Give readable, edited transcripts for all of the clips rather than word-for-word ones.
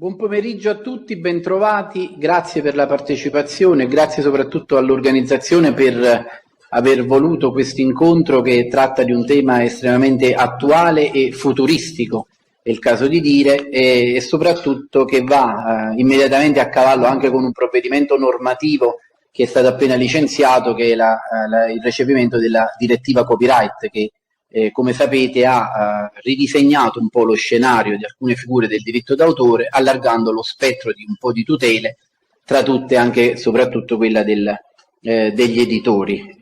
Buon pomeriggio a tutti, bentrovati, grazie per la partecipazione, grazie soprattutto all'organizzazione per aver voluto questo incontro che tratta di un tema estremamente attuale e futuristico, è il caso di dire, e soprattutto che va immediatamente a cavallo anche con un provvedimento normativo che è stato appena licenziato, che è il recepimento della direttiva copyright, che come sapete ha ridisegnato un po' lo scenario di alcune figure del diritto d'autore, allargando lo spettro di un po' di tutele, tra tutte anche e soprattutto quella degli editori.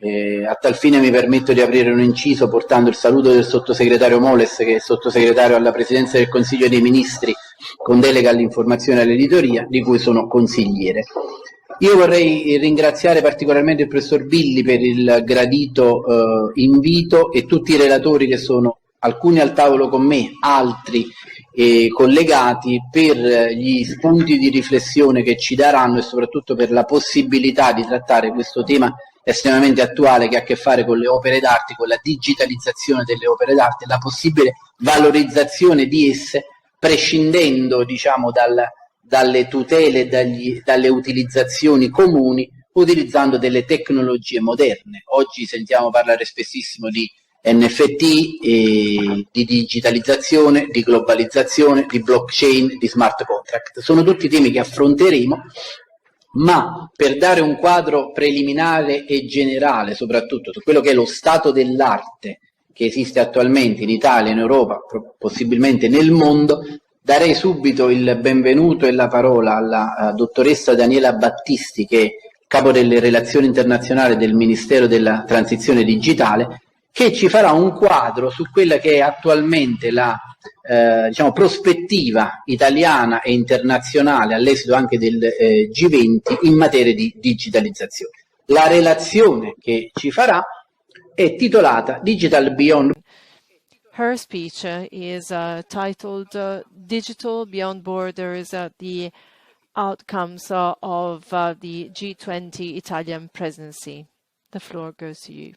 A tal fine mi permetto di aprire un inciso portando il saluto del sottosegretario Moles, che è sottosegretario alla Presidenza del Consiglio dei Ministri con delega all'informazione e all'editoria, di cui sono consigliere. Io vorrei ringraziare particolarmente il professor Billi per il gradito invito e tutti i relatori che sono alcuni al tavolo con me, altri collegati, per gli spunti di riflessione che ci daranno e soprattutto per la possibilità di trattare questo tema estremamente attuale che ha a che fare con le opere d'arte, con la digitalizzazione delle opere d'arte, la possibile valorizzazione di esse, prescindendo diciamo dalle tutele, dalle utilizzazioni comuni, utilizzando delle tecnologie moderne. Oggi sentiamo parlare spessissimo di NFT, di digitalizzazione, di globalizzazione, di blockchain, di smart contract. Sono tutti temi che affronteremo, ma per dare un quadro preliminare e generale, soprattutto su quello che è lo stato dell'arte che esiste attualmente in Italia, in Europa, possibilmente nel mondo, darei subito il benvenuto e la parola alla dottoressa Daniela Battisti, che è capo delle relazioni internazionali del Ministero della transizione digitale, che ci farà un quadro su quella che è attualmente la diciamo, prospettiva italiana e internazionale all'esito anche del G20 in materia di digitalizzazione. La relazione che ci farà è titolata Digital Beyond. Her speech is titled Digital Beyond Borders, the Outcomes of the G20 Italian Presidency. The floor goes to you.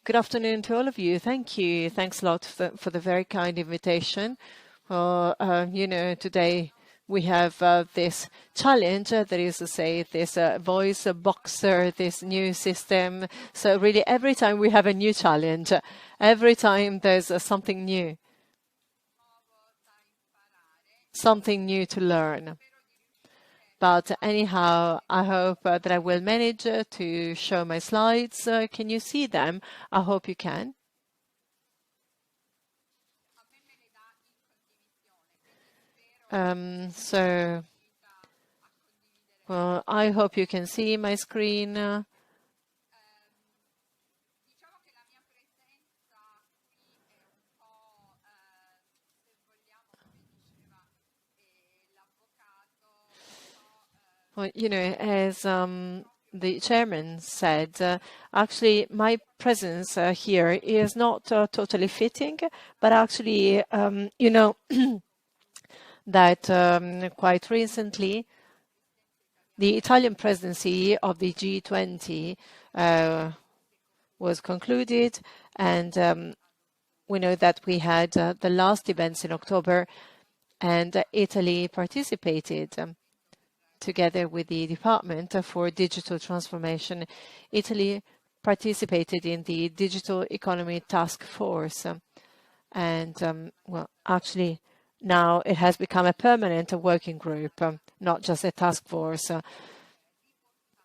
Good afternoon to all of you. Thank you. Thanks a lot for the very kind invitation. Well, you know, today we have this challenge, that is to say, this voice boxer, this new system. So really, every time we have a new challenge, every time there's something new to learn. But anyhow, I hope that I will manage to show my slides. Can you see them? I hope you can. Well, I hope you can see my screen. Well, you know, as the chairman said, actually my presence here is not totally fitting, but actually, you know, that quite recently the Italian presidency of the G20 was concluded, and we know that we had the last events in October, and Italy participated together with the Department for Digital Transformation. Italy participated in the Digital Economy Task Force, and well, actually, now it has become a permanent working group, not just a task force.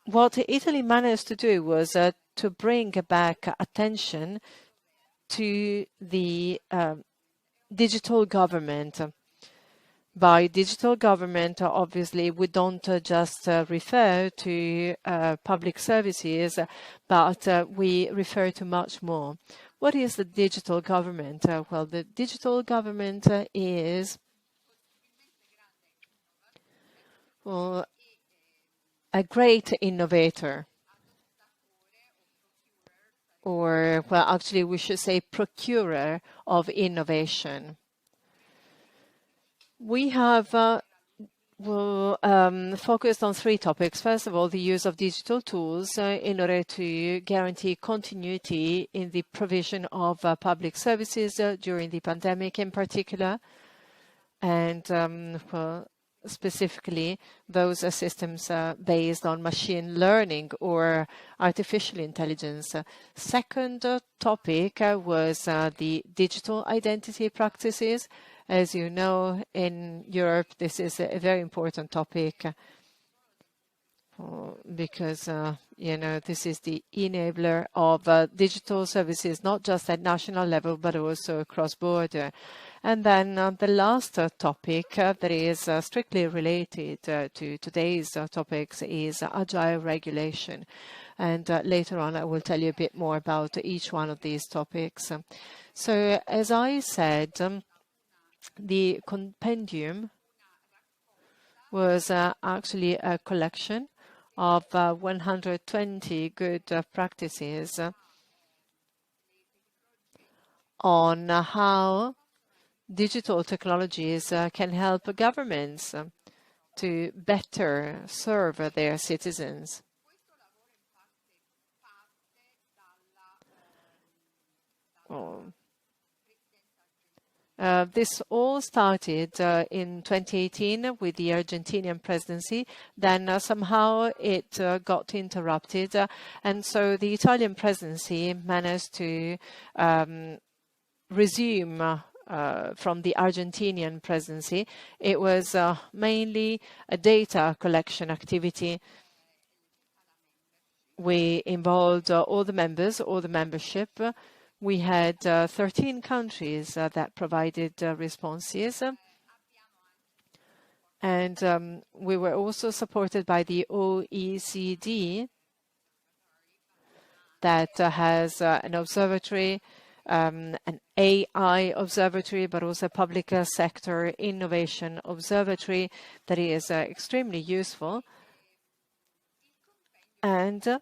What Italy managed to do was to bring back attention to the digital government. By digital government, obviously, we don't just refer to public services, but we refer to much more. What is the digital government? Well, the digital government is a great innovator, or, well, actually, we should say procurer of innovation. We have focused on three topics. First of all, the use of digital tools in order to guarantee continuity in the provision of public services during the pandemic in particular. and well, specifically those systems based on machine learning or artificial intelligence. Second topic was the digital identity practices. As you know, in Europe, this is a very important topic because, you know, this is the enabler of digital services, not just at national level, but also cross-border. And then the last topic that is strictly related to today's topics is Agile Regulation. And later on, I will tell you a bit more about each one of these topics. So, as I said, the compendium was actually a collection of 120 good practices on how digital technologies can help governments to better serve their citizens. This all started in 2018 with the Argentinian presidency. Then somehow it got interrupted. And so the Italian presidency managed to resume from the Argentinian presidency. It was mainly a data collection activity. We involved all the members, all the membership. We had 13 countries that provided responses. And we were also supported by the OECD that has an observatory, an AI observatory, but also a public sector innovation observatory that is extremely useful. And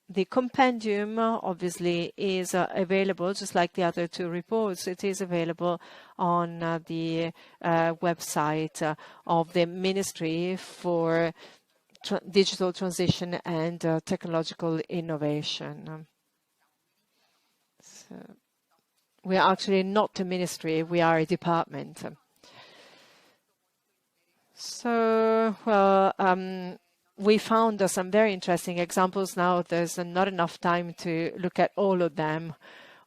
the compendium obviously is available, just like the other two reports. It is available on the website of the Ministry for Digital Transition and Technological Innovation. So we are actually not a ministry, we are a department. So, well, we found some very interesting examples. Now there's not enough time to look at all of them,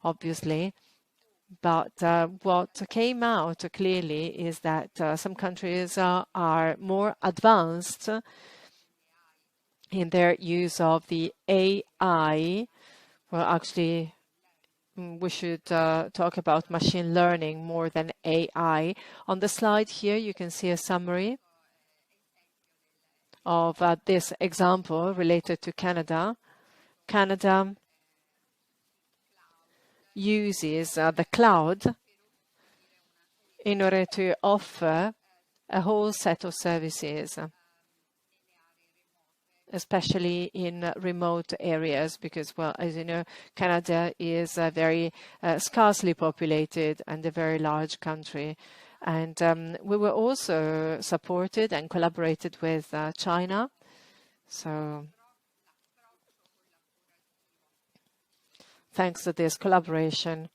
obviously. But what came out clearly is that some countries are more advanced in their use of the AI. Well, actually, we should talk about machine learning more than AI. On the slide here, you can see a summary of this example related to Canada. Canada uses the cloud in order to offer a whole set of services, especially in remote areas, because, well, as you know, Canada is very scarcely populated and a very large country. And we were also supported and collaborated with China. So thanks to this collaboration,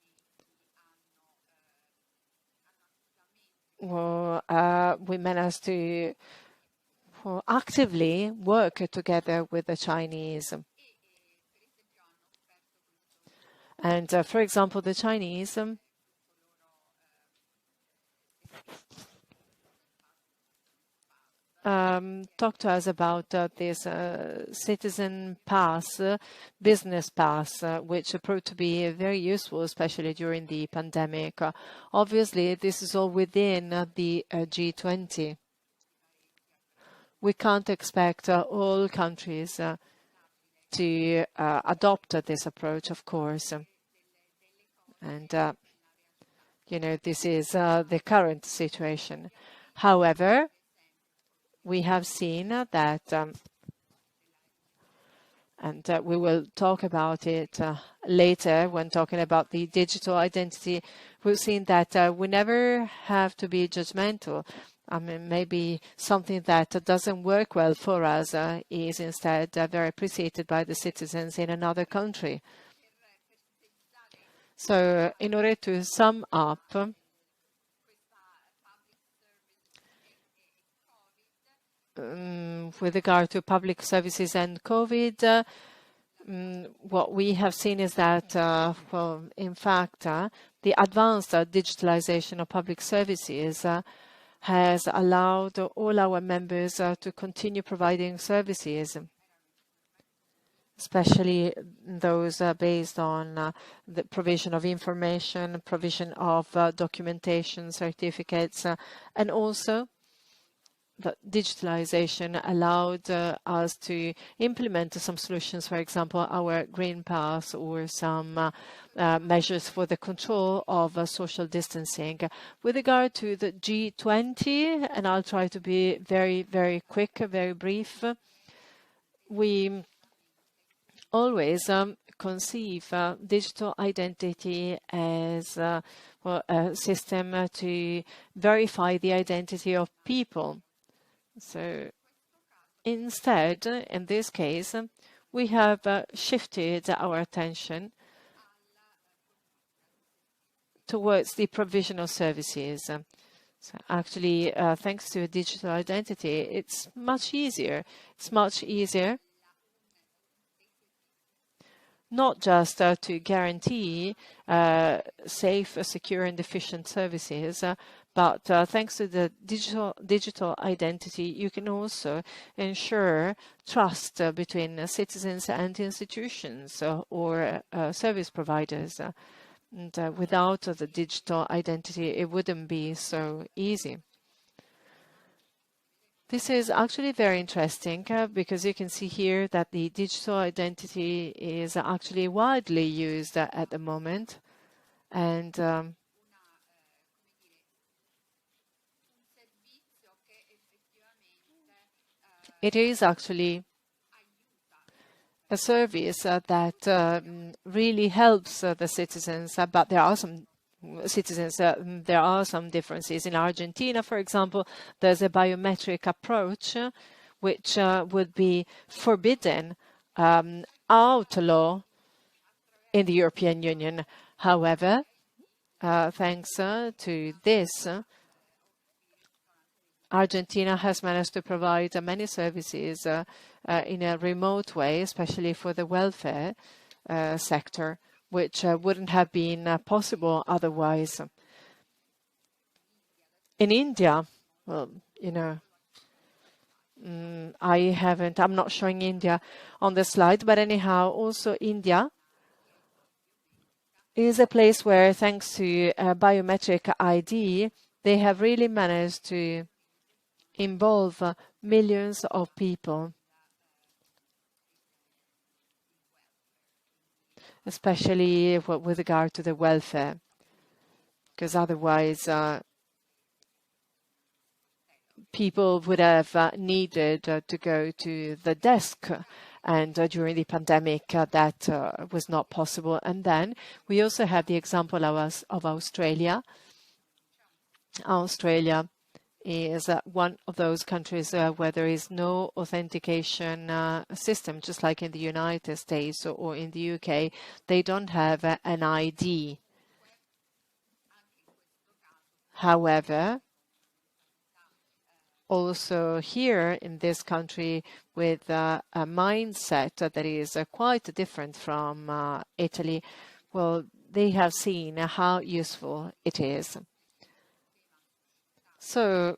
well, we managed to actively work together with the Chinese. And for example, the Chinese talked to us about this citizen pass, business pass, which proved to be very useful, especially during the pandemic. Obviously, this is all within the G20. We can't expect all countries to adopt this approach, of course. And, you know, this is the current situation. However, we have seen that, and we will talk about it later when talking about the digital identity, we've seen that we never have to be judgmental. I mean, maybe something that doesn't work well for us is instead very appreciated by the citizens in another country. So in order to sum up with regard to public services and COVID, what we have seen is that, well, in fact, the advanced digitalization of public services has allowed all our members to continue providing services, especially those based on the provision of information, provision of documentation, certificates, and also the digitalization allowed us to implement some solutions, for example, our Green Pass or some measures for the control of social distancing. With regard to the G20, and I'll try to be very, very quick, very brief, we always conceive digital identity as well, a system to verify the identity of people. So instead, in this case, we have shifted our attention towards the provision of services. So actually, thanks to digital identity, it's much easier. It's much easier not just to guarantee safe, secure and efficient services, but thanks to the digital identity, you can also ensure trust between citizens and institutions or service providers. And without the digital identity, it wouldn't be so easy. This is actually very interesting because you can see here that the digital identity is actually widely used at the moment. And it is actually a service that really helps the citizens, but there are some there are some differences. In Argentina, for example, there's a biometric approach which would be forbidden, outlaw in the European Union. However, thanks to this, Argentina has managed to provide many services in a remote way, especially for the welfare sector, which wouldn't have been possible otherwise. In India, well, you know, I'm not showing India on the slide, but anyhow, also India is a place where, thanks to biometric ID, they have really managed to involve millions of people, especially with regard to the welfare, because otherwise people would have needed to go to the desk, and during the pandemic that was not possible. And then we also have the example of Australia. Australia is one of those countries where there is no authentication system, just like in the United States or in the UK. They don't have an ID. However, also here in this country, with a mindset that is quite different from Italy, well, they have seen how useful it is. So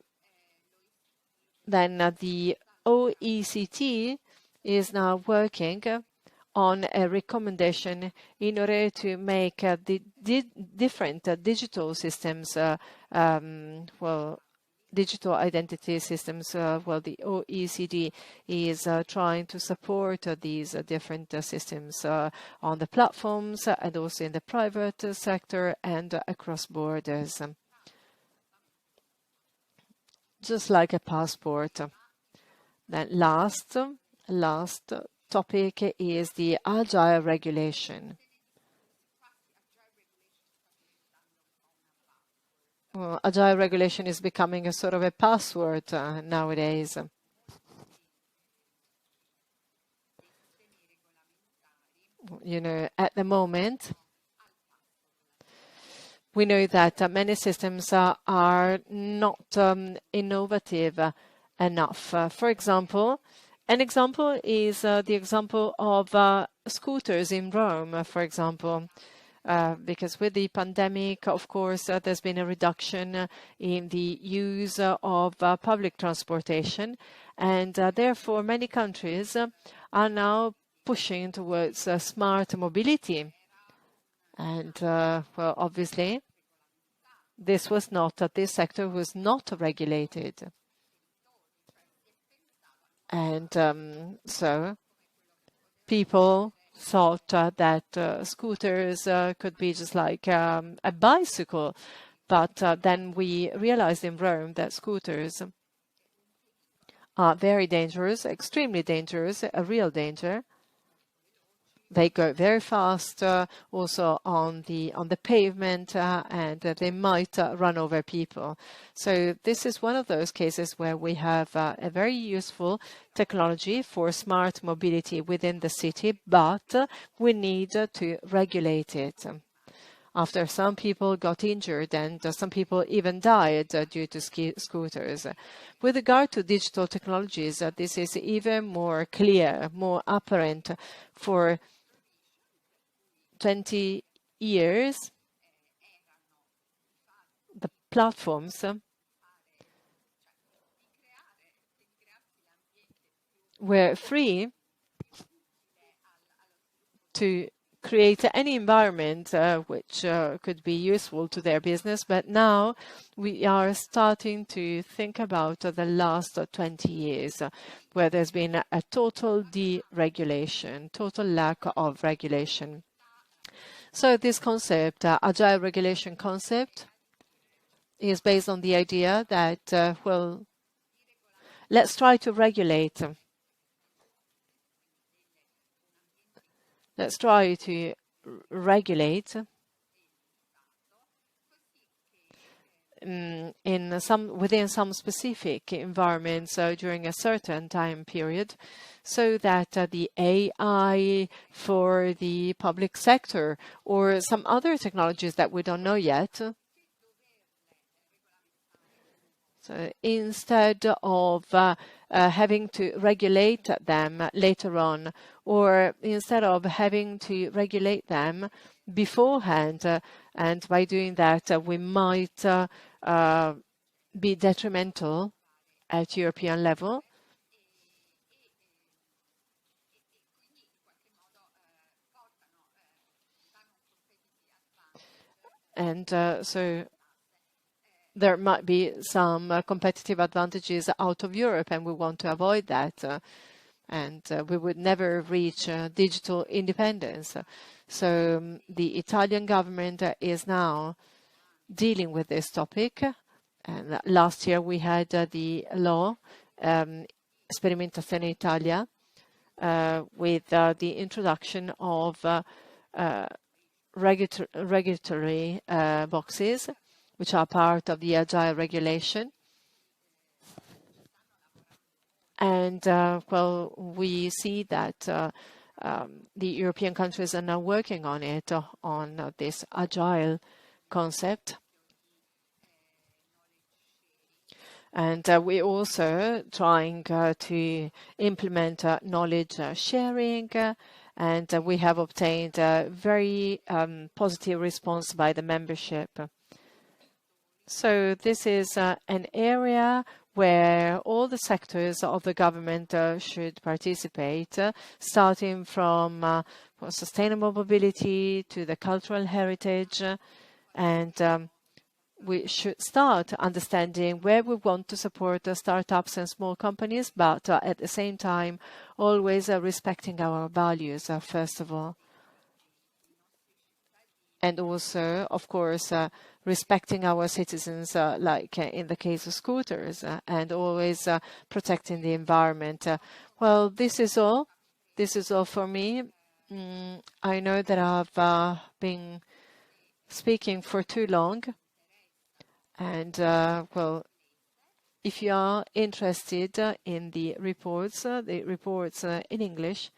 then the OECD is now working on a recommendation in order to make the different digital systems, well, digital identity systems, well, the OECD is trying to support these different systems on the platforms and also in the private sector and across borders, just like a passport. Then last topic is the Agile Regulation. Well, Agile Regulation is becoming a sort of a password nowadays. You know, at the moment, we know that many systems are not innovative enough. For example, an example is the example of scooters in Rome, for example. Because with the pandemic, of course, there's been a reduction in the use of public transportation, and therefore many countries are now pushing towards smart mobility. And well, obviously, this sector was not regulated. And so people thought that scooters could be just like a bicycle. But then we realized in Rome that scooters are very dangerous, extremely dangerous, a real danger. They go very fast, also on the pavement, and they might run over people. So this is one of those cases where we have a very useful technology for smart mobility within the city, but we need to regulate it. After some people got injured and some people even died due to scooters. With regard to digital technologies, this is even more clear, more apparent. For 20 years, the platforms were free to create any environment which could be useful to their business. But now we are starting to think about the last 20 years, where there's been a total deregulation, total lack of regulation. So this concept, agile regulation concept, is based on the idea that, well, let's try to regulate. Let's try to regulate within some specific environments during a certain time period, so that the AI for the public sector or some other technologies that we don't know yet. So instead of having to regulate them later on, or instead of having to regulate them beforehand, and by doing that we might be detrimental at European level. And so there might be some competitive advantages out of Europe, and we want to avoid that. And we would never reach digital independence. So the Italian government is now dealing with this topic. And last year we had the law, Sperimentazione Italia, with the introduction of regulatory boxes, which are part of the Agile Regulation. And, well, we see that the European countries are now working on it, on this Agile concept. And we're also trying to implement knowledge sharing, and we have obtained a very positive response by the membership. So this is an area where all the sectors of the government should participate, starting from sustainable mobility to the cultural heritage, and we should start understanding where we want to support startups and small companies, but at the same time, always respecting our values, first of all. And also, of course, respecting our citizens, like in the case of scooters, and always protecting the environment. Well, this is all. This is all for me. I know that I've been speaking for too long. And, well, if you are interested in the reports in English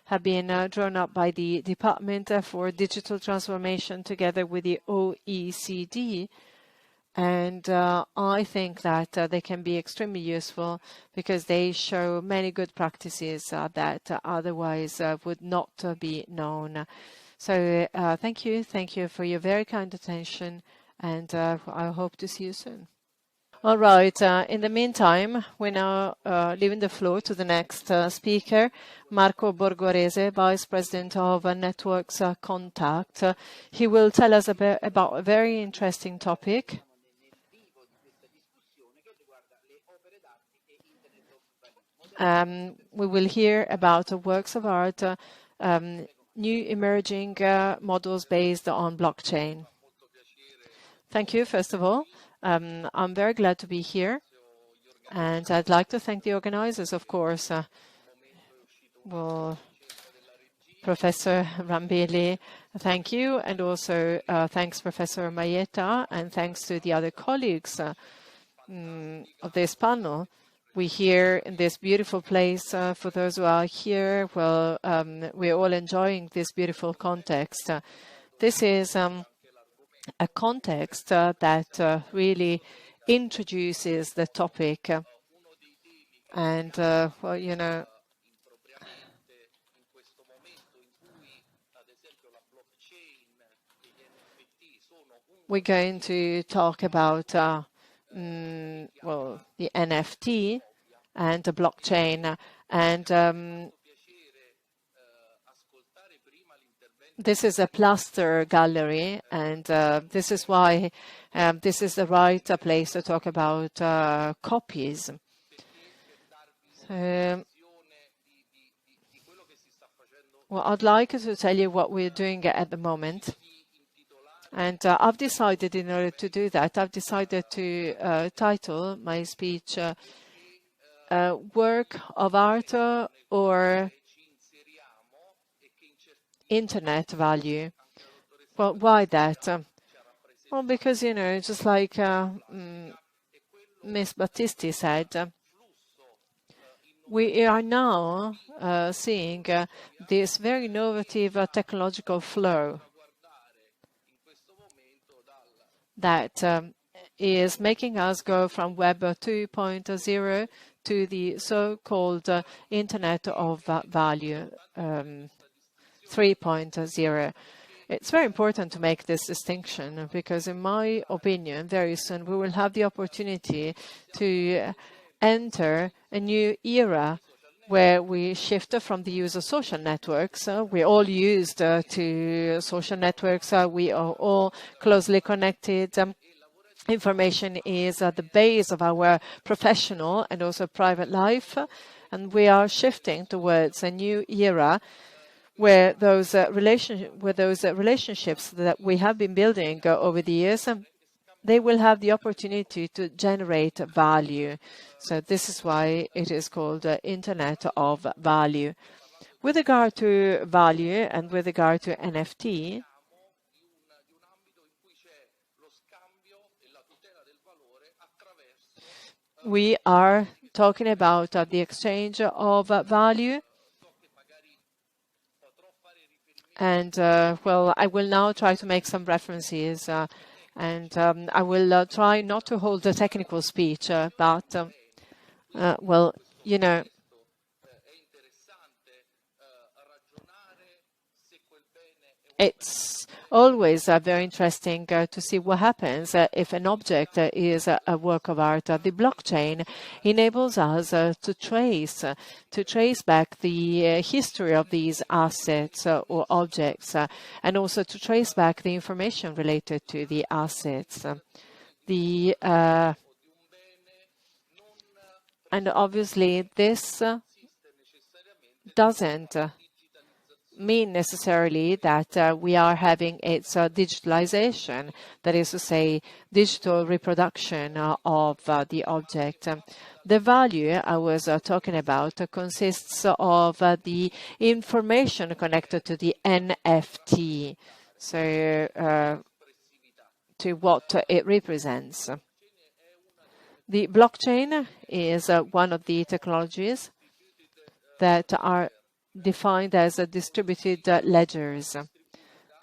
have been drawn up by the Department for Digital Transformation together with the OECD. And I think that they can be extremely useful because they show many good practices that otherwise would not be known. So thank you for your very kind attention, and I hope to see you soon. All right. In the meantime, we're now leaving the floor to the next speaker, Marco Borgherese, Vice President of Networks Contact. He will tell us about a very interesting topic. We will hear about works of art, new emerging models based on blockchain. Thank you, first of all. I'm very glad to be here. And I'd like to thank the organizers, of course. Well, Professor Rambelli, thank you. And also thanks, Professor Maietta, and thanks to the other colleagues of this panel. We're here in this beautiful place. For those who are here, well, we're all enjoying this beautiful context. This is a context that really introduces the topic. And, well, you know, we're going to talk about, well, the NFT and the blockchain. And this is a plaster gallery, and this is why this is the right place to talk about copies. Well, I'd like to tell you what we're doing at the moment. And I've decided, in order to do that, I've decided to title my speech Work of Art or Internet Value. Well, why that? Well, because, you know, just like Ms. Battisti said, we are now seeing this very innovative technological flow that is making us go from Web 2.0 to the so-called Internet of Value 3.0. It's very important to make this distinction because, in my opinion, very soon we will have the opportunity to enter a new era where we shift from the use of social networks. We're all used to social networks. We are all closely connected. Information is the base of our professional and also private life. And we are shifting towards a new era where those relationships that we have been building over the years, they will have the opportunity to generate value. So this is why it is called Internet of Value. With regard to value and with regard to NFT, we are talking about the exchange of value. And, well, I will now try to make some references, and I will try not to hold a technical speech, but, well, you know, it's always very interesting to see what happens if an object is a work of art. The blockchain enables us to trace back the history of these assets or objects, and also to trace back the information related to the assets. And obviously, this doesn't mean necessarily that we are having its digitalization, that is to say, digital reproduction of the object. The value I was talking about consists of the information connected to the NFT, so to what it represents. The blockchain is one of the technologies that are defined as distributed ledgers,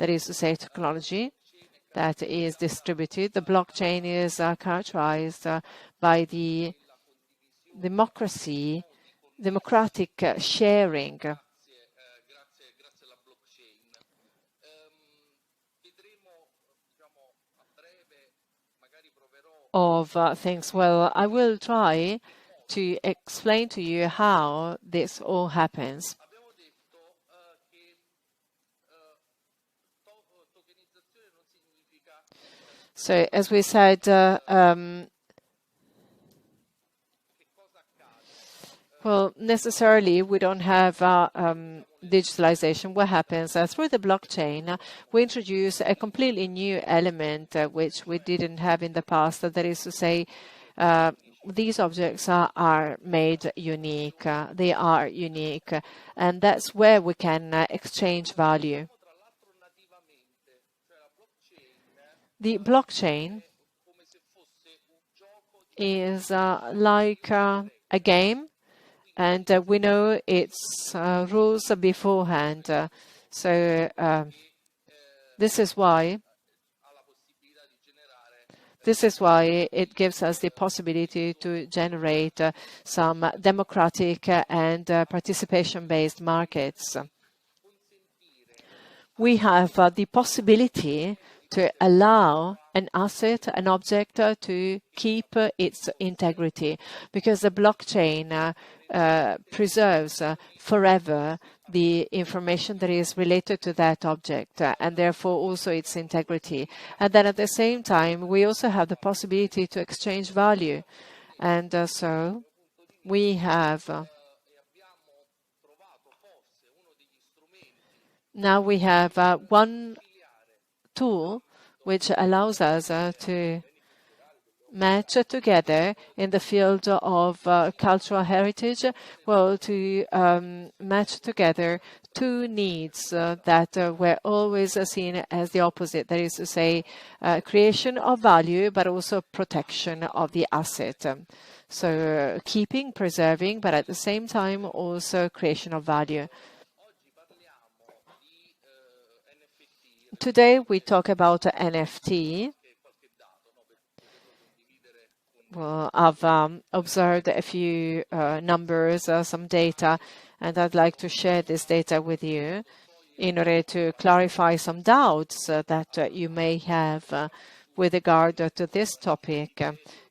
that is to say, technology that is distributed. The blockchain is characterized by the democratic sharing of things. Well, I will try to explain to you how this all happens. So, as we said, well, necessarily we don't have digitalization. What happens through the blockchain? We introduce a completely new element which we didn't have in the past. That is to say, these objects are made unique. They are unique, and that's where we can exchange value. The blockchain is like a game, and we know its rules beforehand. So this is why it gives us the possibility to generate some democratic and participation-based markets. We have the possibility to allow an asset, an object, to keep its integrity, because the blockchain preserves forever the information that is related to that object and therefore also its integrity. And then at the same time, we also have the possibility to exchange value. And so we have now we have one tool which allows us to match together in the field of cultural heritage, well, to match together two needs that were always seen as the opposite. That is to say, creation of value, but also protection of the asset. So keeping, preserving, but at the same time also creation of value. Today we talk about NFT. Well, I've observed a few numbers, some data, and I'd like to share this data with you in order to clarify some doubts that you may have with regard to this topic.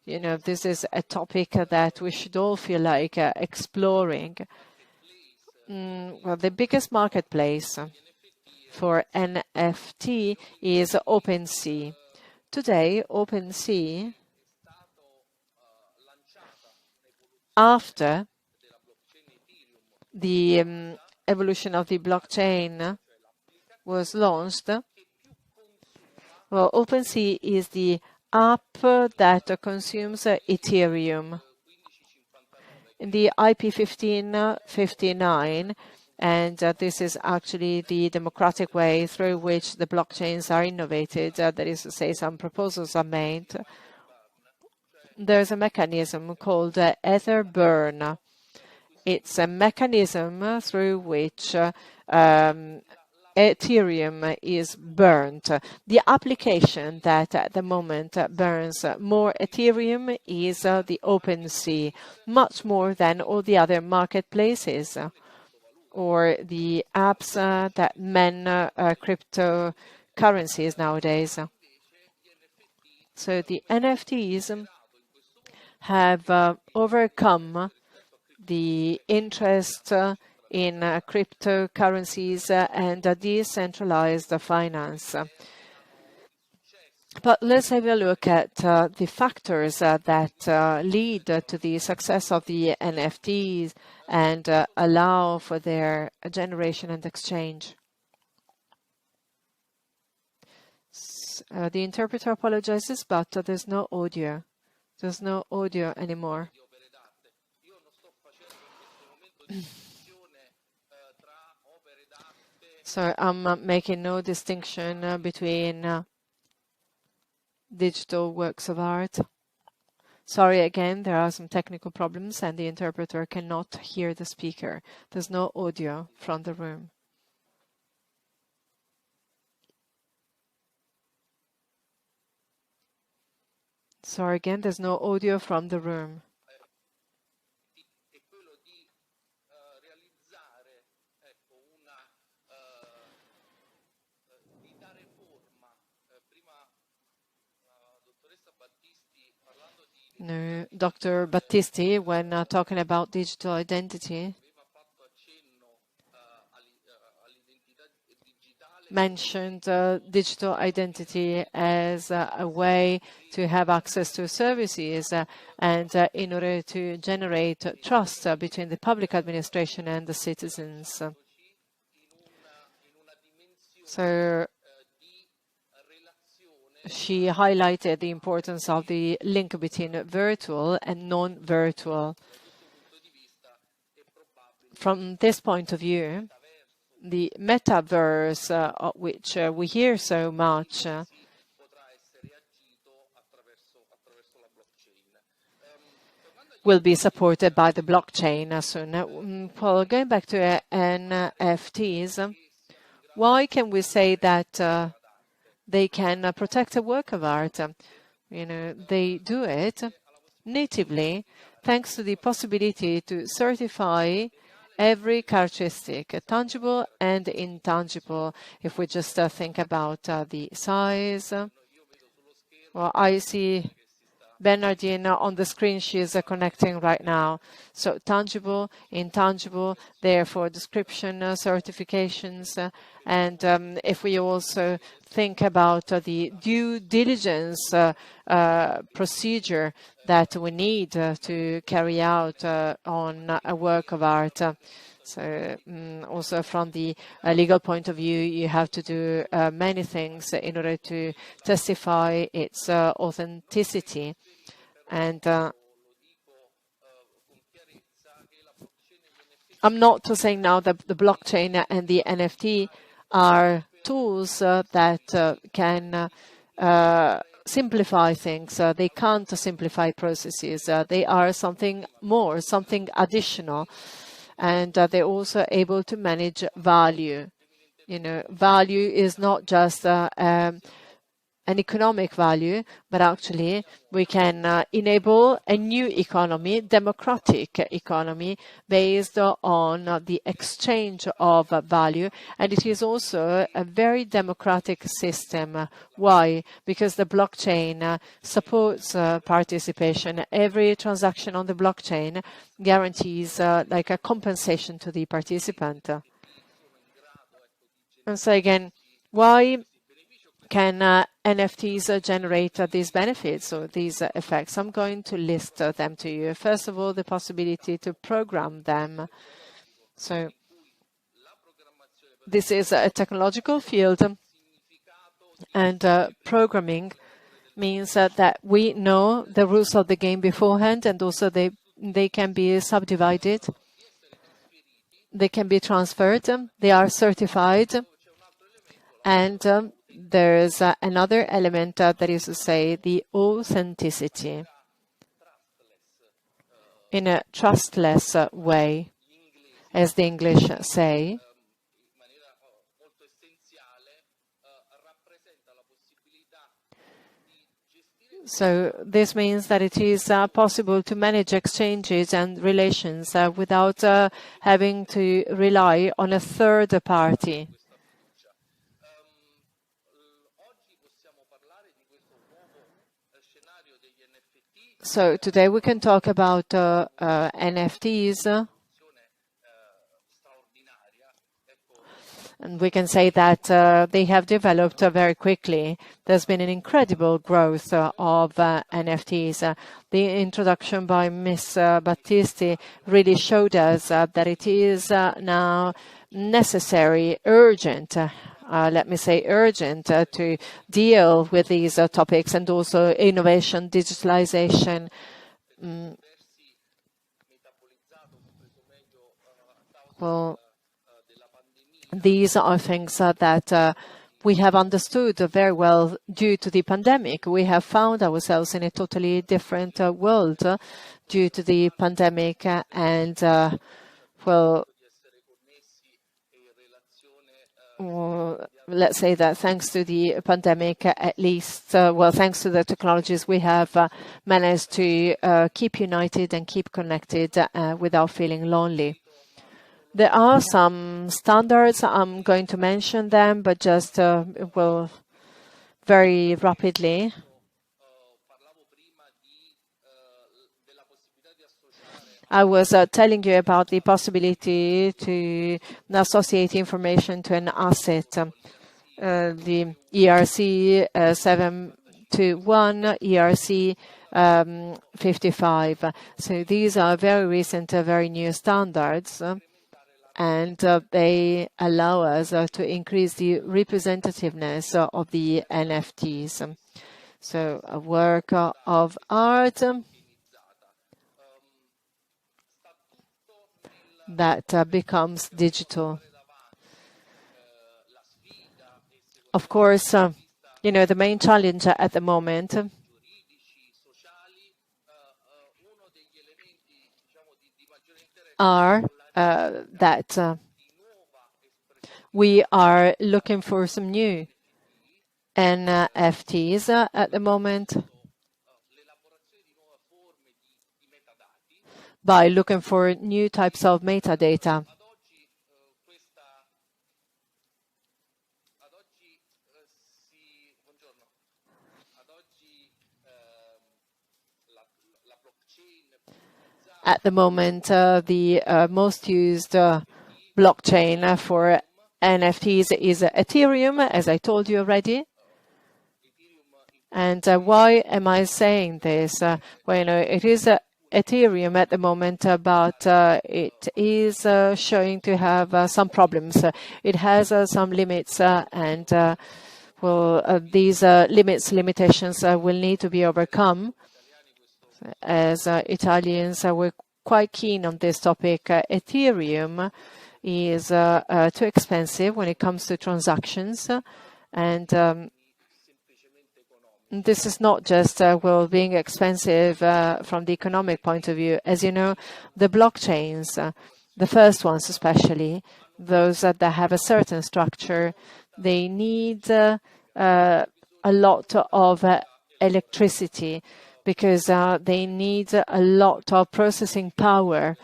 You know, this is a topic that we should all feel like exploring. Well, the biggest marketplace for NFT is OpenSea. Today, OpenSea, after the evolution of the blockchain was launched, well, OpenSea is the app that consumes Ethereum. In the IP 1559, and this is actually the democratic way through which the blockchains are innovated. That is to say, some proposals are made. There's a mechanism called Ether burn. It's a mechanism through which Ethereum is burnt. The application that at the moment burns more Ethereum is the OpenSea, much more than all the other marketplaces or the apps that man cryptocurrencies nowadays. So the NFTs have overcome the interest in cryptocurrencies and decentralized finance. But let's have a look at the factors that lead to the success of the NFTs and allow for their generation and exchange. The interpreter apologizes, but there's no audio. There's no audio anymore. So I'm making no distinction between digital works of art. Sorry again, there are some technical problems and the interpreter cannot hear the speaker. There's no audio from the room. Sorry again, there's no audio from the room. No, Dr. Battisti, when talking about digital identity, mentioned digital identity as a way to have access to services and in order to generate trust between the public administration and the citizens. So she highlighted the importance of the link between virtual and non-virtual. From this point of view, the metaverse, which we hear so much, will be supported by the blockchain soon. Well, going back to NFTs, why can we say that they can protect a work of art? They do it natively thanks to the possibility to certify every characteristic, tangible and intangible. If we just think about the size, well, I see Bernardine on the screen. She is connecting right now. So tangible, intangible, therefore description, certifications, and if we also think about the due diligence procedure that we need to carry out on a work of art. So also from the legal point of view, you have to do many things in order to testify its authenticity. And I'm not saying now that the blockchain and the NFT are tools that can simplify things. They can't simplify processes. They are something more, something additional. And they're also able to manage value. Value is not just an economic value, but actually we can enable a new economy, democratic economy, based on the exchange of value. And it is also a very democratic system. Why? Because the blockchain supports participation. Every transaction on the blockchain guarantees like a compensation to the participant. And so again, why can NFTs generate these benefits or these effects? I'm going to list them to you. First of all, the possibility to program them. So this is a technological field, and programming means that we know the rules of the game beforehand, and also they can be subdivided. They can be transferred. They are certified. And there's another element that is to say the authenticity in a trustless way, as the English say. So this means that it is possible to manage exchanges and relations without having to rely on a third party. So today we can talk about NFTs, and we can say that they have developed very quickly. There's been an incredible growth of NFTs. The introduction by Ms. Battisti really showed us that it is now necessary, urgent, let me say urgent, to deal with these topics, and also innovation, digitalization. Well, these are things that we have understood very well due to the pandemic. We have found ourselves in a totally different world due to the pandemic, well, let's say that thanks to the pandemic, at least, well, thanks to the technologies, we have managed to keep united and keep connected without feeling lonely. There are some standards. I'm going to mention them, but just well, very rapidly. I was telling you about the possibility to associate information to an asset. The ERC 721, ERC 55. So these are very recent, very new standards. And they allow us to increase the representativeness of the NFTs. So a work of art that becomes digital. Of course, you know, the main challenge at the moment are that we are looking for some new NFTs at the moment by looking for new types of metadata. At the moment, the most used blockchain for NFTs is Ethereum, as I told you already. And why am I saying this? Well, you know, it is Ethereum at the moment, but it is showing to have some problems. It has some limits, and well, these limitations will need to be overcome. As Italians, we're quite keen on this topic. Ethereum is too expensive when it comes to transactions, and this is not just, well, being expensive from the economic point of view. As you know, the blockchains, the first ones especially, those that have a certain structure, they need a lot of electricity because they need a lot of processing power.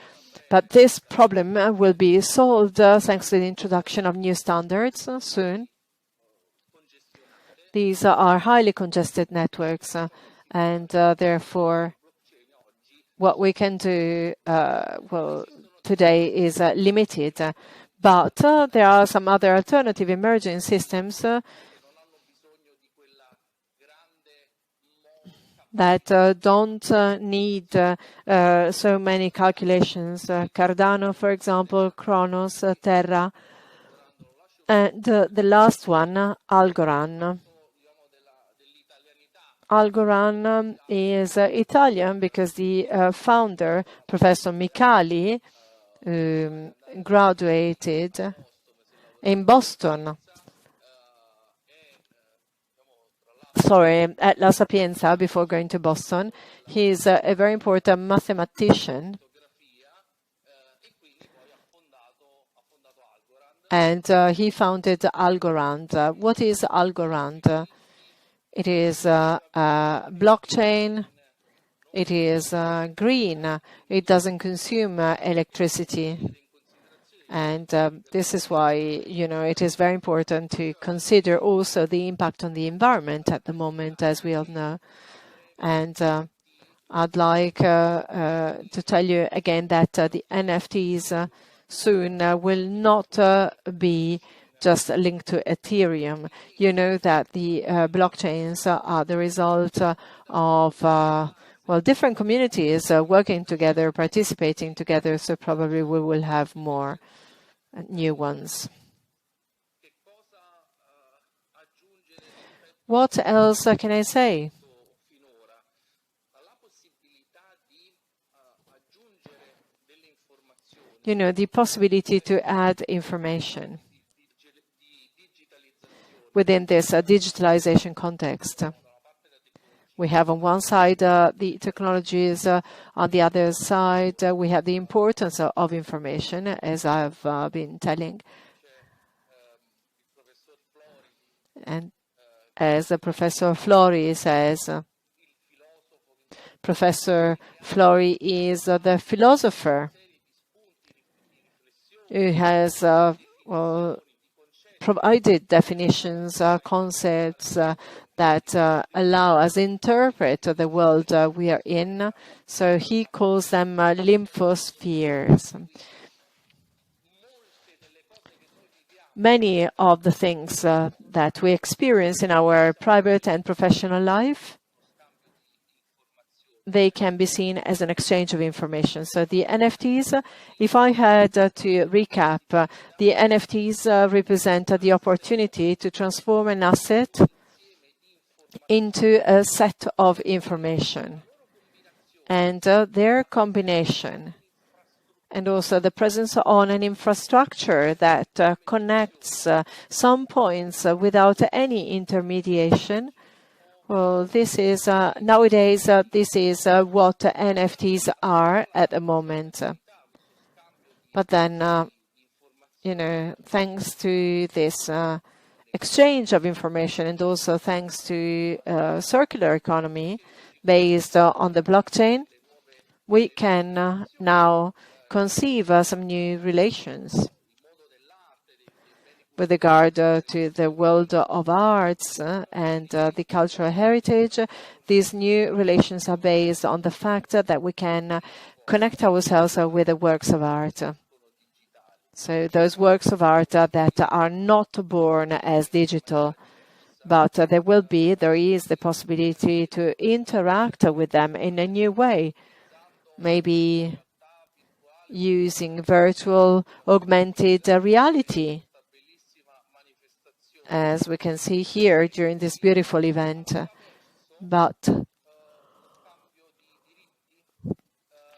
But this problem will be solved thanks to the introduction of new standards soon. These are highly congested networks, and therefore what we can do, well, today is limited. But there are some other alternative emerging systems that don't need so many calculations. Cardano, for example, Kronos, Terra, and the last one, Algorand. Algorand is Italian because the founder, Professor Micali, graduated in Boston. Sorry, at La Sapienza before going to Boston. He's a very important mathematician. And he founded Algorand. What is Algorand? It is a blockchain. It is green. It doesn't consume electricity. And this is why, you know, it is very important to consider also the impact on the environment at the moment, as we all know. And I'd like to tell you again that the NFTs soon will not be just linked to Ethereum. You know that the blockchains are the result of well, different communities working together, participating together, so probably we will have more new ones. What else can I say? You know, the possibility to add information within this digitalization context. We have on one side the technologies, on the other side we have the importance of information, as I've been telling. And as Professor Flori says, Professor Flori is the philosopher who has provided definitions, concepts that allow us to interpret the world we are in. So he calls them lymphospheres. Many of the things that we experience in our private and professional life, they can be seen as an exchange of information. So the NFTs, if I had to recap, the NFTs represent the opportunity to transform an asset into a set of information, and their combination, and also the presence on an infrastructure that connects some points without any intermediation. Well, this is nowadays, this is what NFTs are at the moment. But then, you know, thanks to this exchange of information, and also thanks to circular economy based on the blockchain, we can now conceive some new relations. With regard to the world of arts and the cultural heritage, these new relations are based on the fact that we can connect ourselves with the works of art. So those works of art that are not born as digital, but there is the possibility to interact with them in a new way, maybe using virtual augmented reality, as we can see here during this beautiful event. But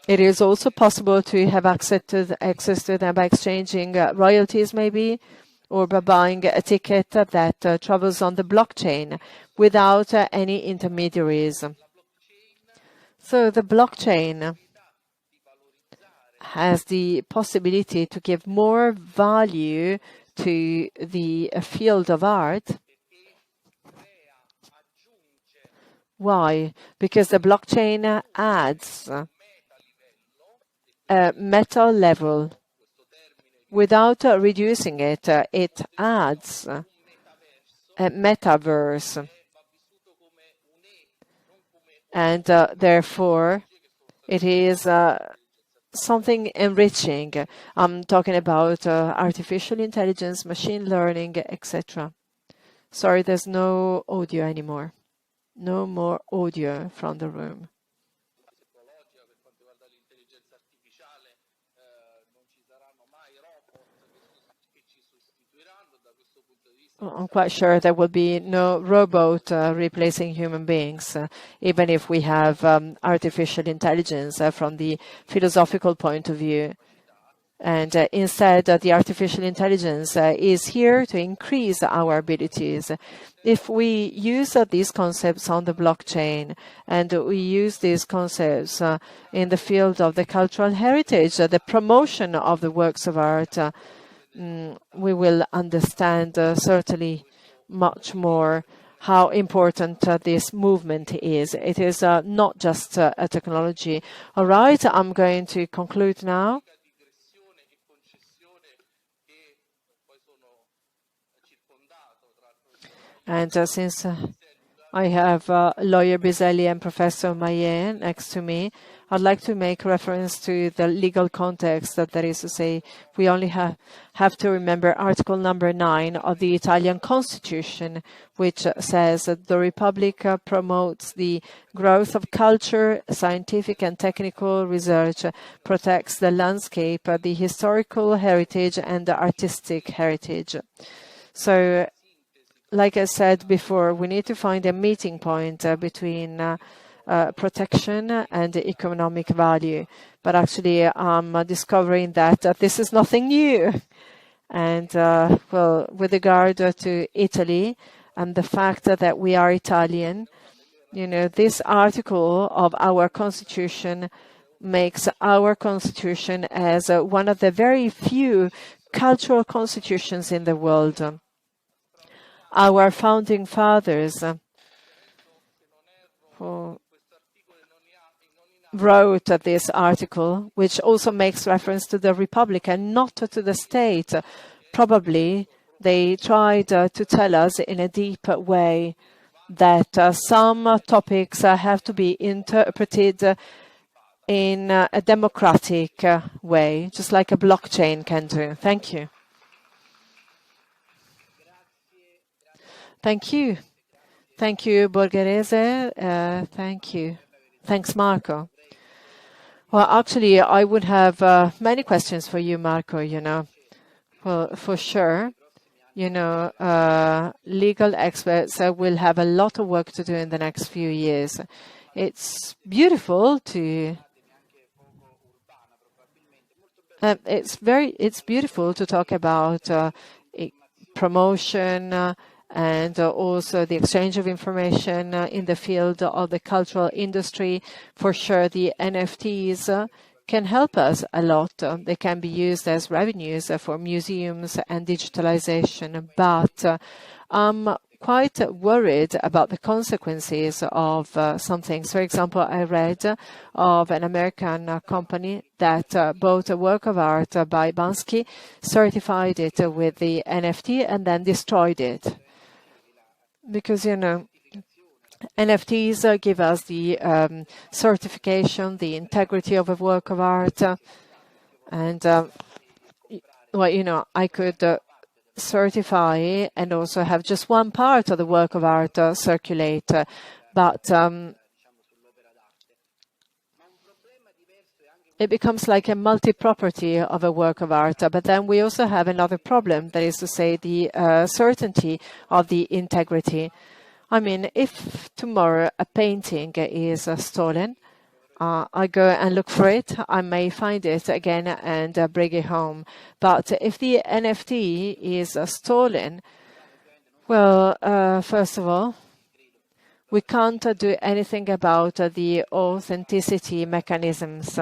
it is also possible to have access to them by exchanging royalties, maybe, or by buying a ticket that travels on the blockchain without any intermediaries. So the blockchain has the possibility to give more value to the field of art. Why? Because the blockchain adds a meta level. Without reducing it, it adds a metaverse. And therefore, it is something enriching. I'm talking about artificial intelligence, machine learning, etc. Sorry, there's no audio anymore. No more audio from the room. I'm quite sure there will be no robot replacing human beings, even if we have artificial intelligence from the philosophical point of view. And instead, the artificial intelligence is here to increase our abilities. If we use these concepts on the blockchain, and we use these concepts in the field of the cultural heritage, the promotion of the works of art, we will understand certainly much more how important this movement is. It is not just a technology. All right, I'm going to conclude now. And since I have lawyer Piselli and Professor Maietta next to me, I'd like to make reference to the legal context. That is to say, we only have to remember Article number 9 of the Italian Constitution, which says that the Republic promotes the growth of culture, scientific and technical research, protects the landscape, the historical heritage, and the artistic heritage. So, like I said before, we need to find a meeting point between protection and economic value. But actually, I'm discovering that this is nothing new. And, well, with regard to Italy and the fact that we are Italian, you know, this article of our constitution makes our constitution as one of the very few cultural constitutions in the world. our founding fathers who wrote this article, which also makes reference to the Republic and not to the state. Probably they tried to tell us in a deep way that some topics have to be interpreted in a democratic way, just like a blockchain can do. Thank you. Thank you. Thank you, Borgherese. Thank you. Thanks, Marco. Well, actually, I would have many questions for you, Marco, Well, for sure, legal experts will have a lot of work to do in the next few years. It's beautiful to... it's beautiful to talk about promotion and also the exchange of information in the field of the cultural industry. For sure, the NFTs can help us a lot. They can be used as revenues for museums and digitalization, but I'm quite worried about the consequences of some things. For example, I read of an American company that bought a work of art by Banksy, certified it with the NFT, and then destroyed it. Because, NFTs give us the certification, the integrity of a work of art. And, well, I could certify and also have just one part of the work of art circulate. But it becomes like a multi-property of a work of art. But then we also have another problem, that is to say the certainty of the integrity. I mean, if tomorrow a painting is stolen, I go and look for it, I may find it again and bring it home. But if the NFT is stolen, well, first of all, we can't do anything about the authenticity mechanisms.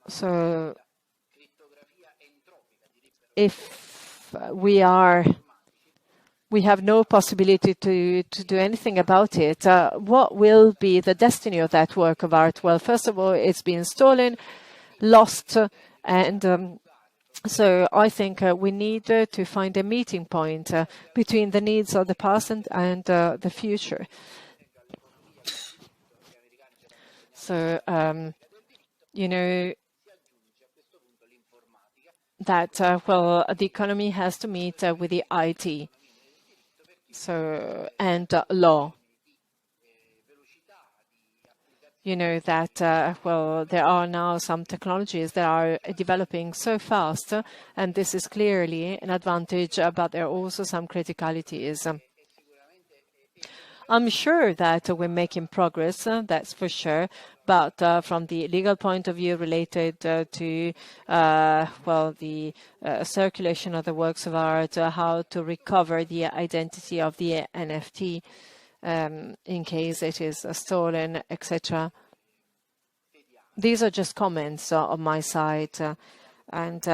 So if we have no possibility to do anything about it, what will be the destiny of that work of art? Well, first of all, it's been stolen, lost, and so I think we need to find a meeting point between the needs of the past and the future. So, that, well, the economy has to meet with the IT. So, and law. That, well, there are now some technologies that are developing so fast, and this is clearly an advantage, but there are also some criticalities. I'm sure that we're making progress, that's for sure, but from the legal point of view related to, well, the circulation of the works of art, how to recover the identity of the NFT in case it is stolen, etc. These are just comments on my side, and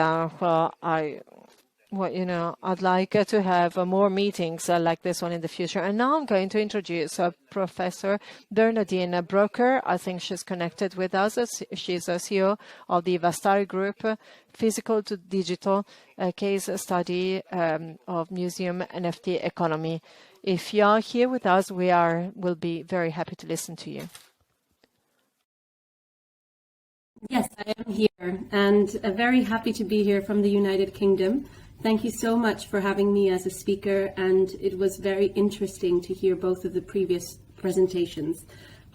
well, I'd like to have more meetings like this one in the future. And now I'm going to introduce Professor Bernardine Broker. I think she's connected with us. She's a CEO of the Vastari Group, Physical to Digital Case Study of Museum NFT Economy. If you are here with us, we'll be very happy to listen to you. Yes, I am here, and very happy to be here from the United Kingdom. Thank you so much for having me as a speaker, and it was very interesting to hear both of the previous presentations.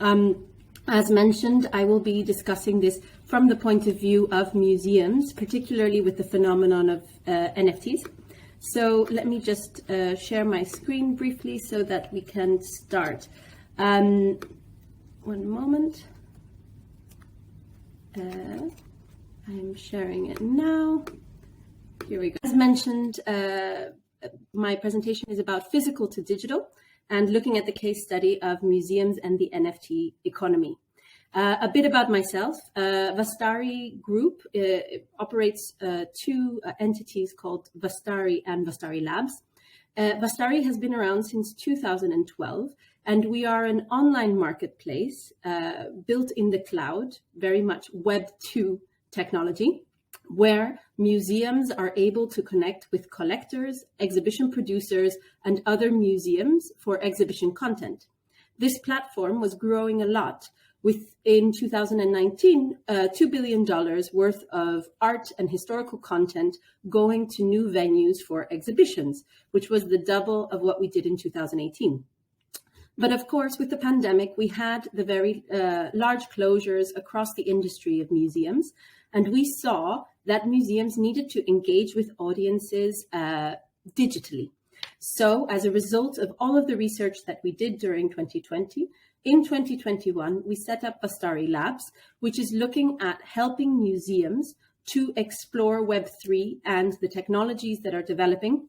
As mentioned, I will be discussing this from the point of view of museums, particularly with the phenomenon of NFTs. So let me just share my screen briefly so that we can start. One moment. I'm sharing it now. Here we go. As mentioned, my presentation is about physical to digital and looking at the case study of museums and the NFT economy. A bit about myself. Vastari Group operates two entities called Vastari and Vastari Labs. Vastari has been around since 2012, and we are an online marketplace built in the cloud, very much Web 2 technology, where museums are able to connect with collectors, exhibition producers, and other museums for exhibition content. This platform was growing a lot, with in 2019, $2 billion worth of art and historical content going to new venues for exhibitions, which was the double of what we did in 2018. But of course, with the pandemic, we had the very large closures across the industry of museums, and we saw that museums needed to engage with audiences digitally. So as a result of all of the research that we did during 2020, in 2021, we set up Vastari Labs, which is looking at helping museums to explore Web3 and the technologies that are developing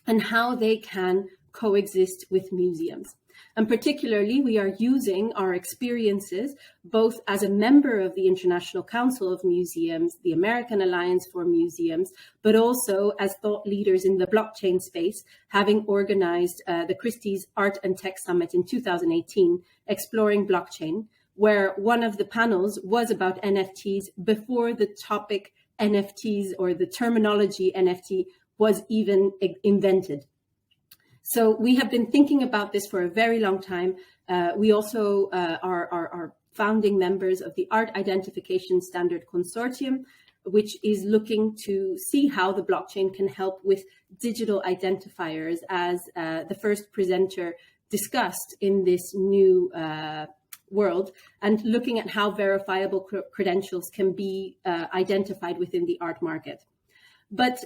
and how they can coexist with museums. And particularly, we are using our experiences both as a member of the International Council of Museums, the American Alliance for Museums, but also as thought leaders in the blockchain space, having organized the Christie's Art and Tech Summit in 2018, exploring blockchain, where one of the panels was about NFTs before the topic NFTs or the terminology NFT was even invented. So we have been thinking about this for a very long time. We also are founding members of the Art Identification Standard Consortium, which is looking to see how the blockchain can help with digital identifiers, as the first presenter discussed in this new world, and looking at how verifiable credentials can be identified within the art market. But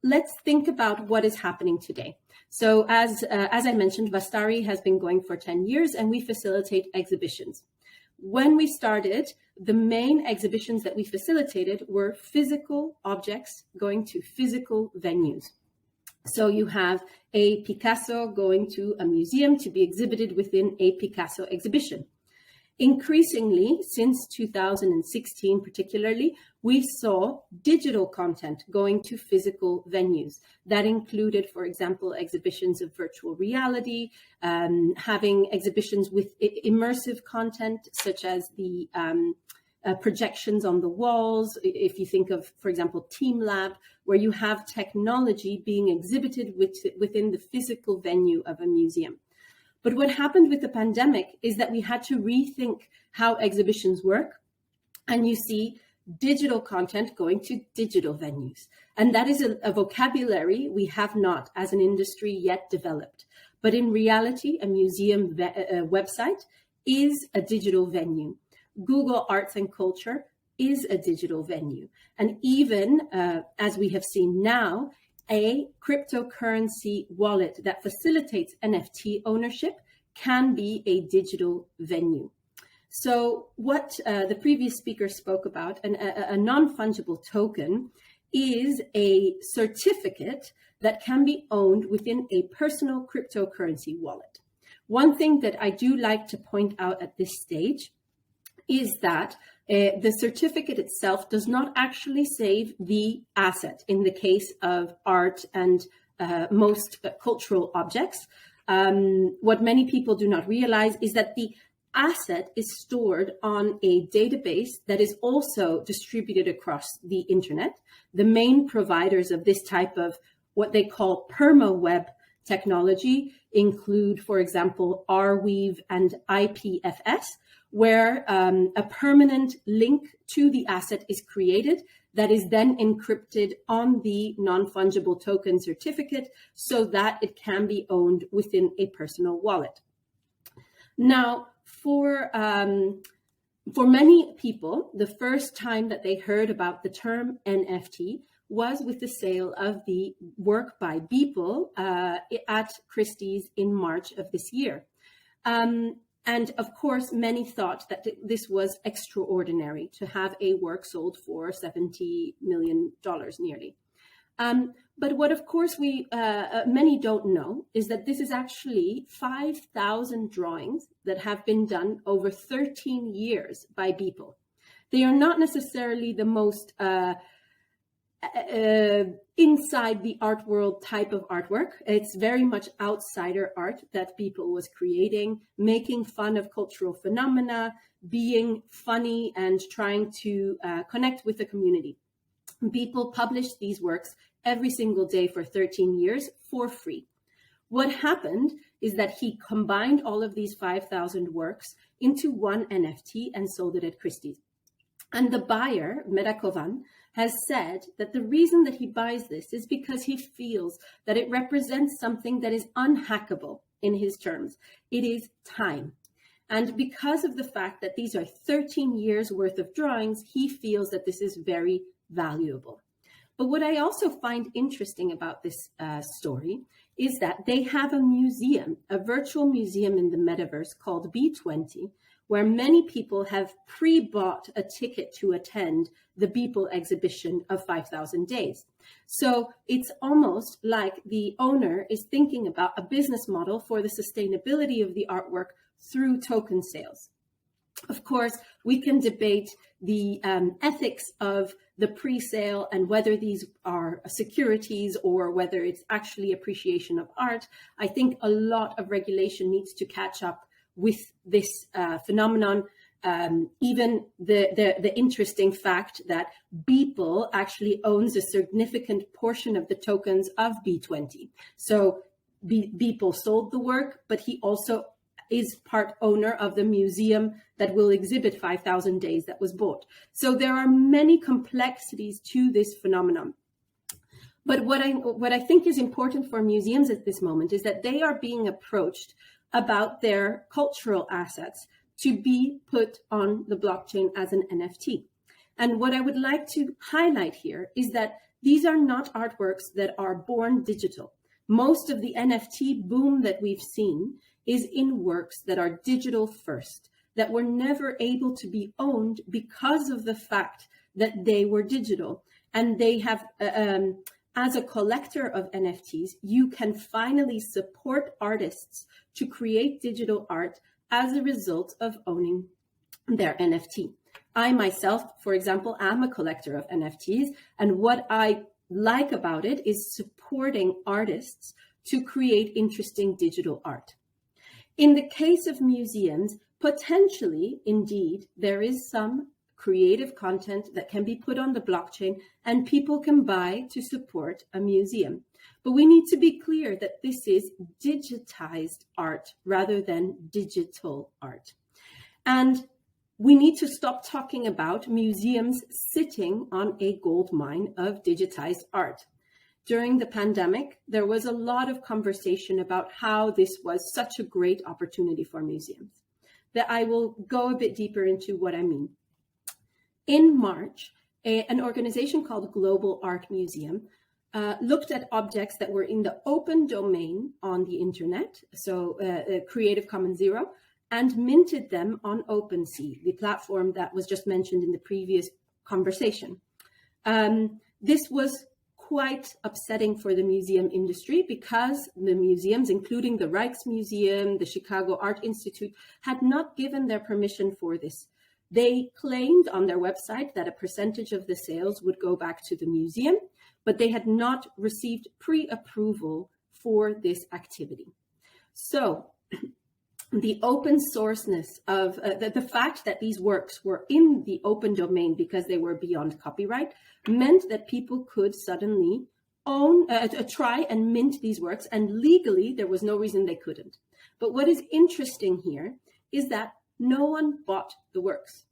let's think about what is happening today. So as I mentioned, Vastari has been going for 10 years and we facilitate exhibitions. When we started, the main exhibitions that we facilitated were physical objects going to physical venues. So you have a Picasso going to a museum to be exhibited within a Picasso exhibition. Increasingly, since 2016 particularly, we saw digital content going to physical venues. That included, for example, exhibitions of virtual reality, having exhibitions with immersive content, such as the projections on the walls. If you think of, for example, Team Lab, where you have technology being exhibited within the physical venue of a museum. But what happened with the pandemic is that we had to rethink how exhibitions work. And you see digital content going to digital venues. And that is a vocabulary we have not, as an industry, yet developed. But in reality, a museum website is a digital venue. Google Arts and Culture is a digital venue. And even, as we have seen now, a cryptocurrency wallet that facilitates NFT ownership can be a digital venue. So what the previous speaker spoke about, a non-fungible token, is a certificate that can be owned within a personal cryptocurrency wallet. One thing that I do like to point out at this stage is that the certificate itself does not actually save the asset in the case of art and most cultural objects. What many people do not realize is that the asset is stored on a database that is also distributed across the internet. The main providers of this type of what they call perma-web technology include, for example, Arweave and IPFS, where a permanent link to the asset is created that is then encrypted on the non-fungible token certificate so that it can be owned within a personal wallet. Now, for many people, the first time that they heard about the term NFT was with the sale of the work by Beeple at Christie's in March of this year. And of course, many thought that this was extraordinary to have a work sold for $70 million nearly. But what, of course, many don't know is that this is actually 5,000 drawings that have been done over 13 years by people. They are not necessarily the most inside the art world type of artwork. It's very much outsider art that people was creating, making fun of cultural phenomena, being funny and trying to connect with the community. People published these works every single day for 13 years for free. What happened is that he combined all of these 5,000 works into one NFT and sold it at Christie's. And the buyer, Merakovan, has said that the reason that he buys this is because he feels that it represents something that is unhackable in his terms. It is time. And because of the fact that these are 13 years worth of drawings, he feels that this is very valuable. But what I also find interesting about this story is that they have a museum, a virtual museum in the metaverse called B20, where many people have pre-bought a ticket to attend the Beeple exhibition of 5,000 days. So it's almost like the owner is thinking about a business model for the sustainability of the artwork through token sales. Of course, we can debate the ethics of the pre-sale and whether these are securities or whether it's actually appreciation of art. I think a lot of regulation needs to catch up with this phenomenon. Even the interesting fact that Beeple actually owns a significant portion of the tokens of B20. So Beeple sold the work, but he also is part owner of the museum that will exhibit 5,000 days that was bought. So there are many complexities to this phenomenon. But what I think is important for museums at this moment is that they are being approached about their cultural assets to be put on the blockchain as an NFT. And what I would like to highlight here is that these are not artworks that are born digital. Most of the NFT boom that we've seen is in works that are digital first, that were never able to be owned because of the fact that they were digital. And they have, as a collector of NFTs, you can finally support artists to create digital art as a result of owning their NFT. I myself, for example, am a collector of NFTs, and what I like about it is supporting artists to create interesting digital art. In the case of museums, potentially, indeed, there is some creative content that can be put on the blockchain and people can buy to support a museum. But we need to be clear that this is digitized art rather than digital art. And we need to stop talking about museums sitting on a gold mine of digitized art. During the pandemic, there was a lot of conversation about how this was such a great opportunity for museums. That I will go a bit deeper into what I mean. In March, an organization called Global Art Museum looked at objects that were in the open domain on the internet, so Creative Commons Zero, and minted them on OpenSea, the platform that was just mentioned in the previous conversation. This was quite upsetting for the museum industry because the museums, including the Rijksmuseum, the Chicago Art Institute, had not given their permission for this. They claimed on their website that a percentage of the sales would go back to the museum, but they had not received pre-approval for this activity. So the open sourceness of the fact that these works were in the open domain because they were beyond copyright meant that people could suddenly own, try and mint these works, and legally there was no reason they couldn't. But what is interesting here is that no one bought the works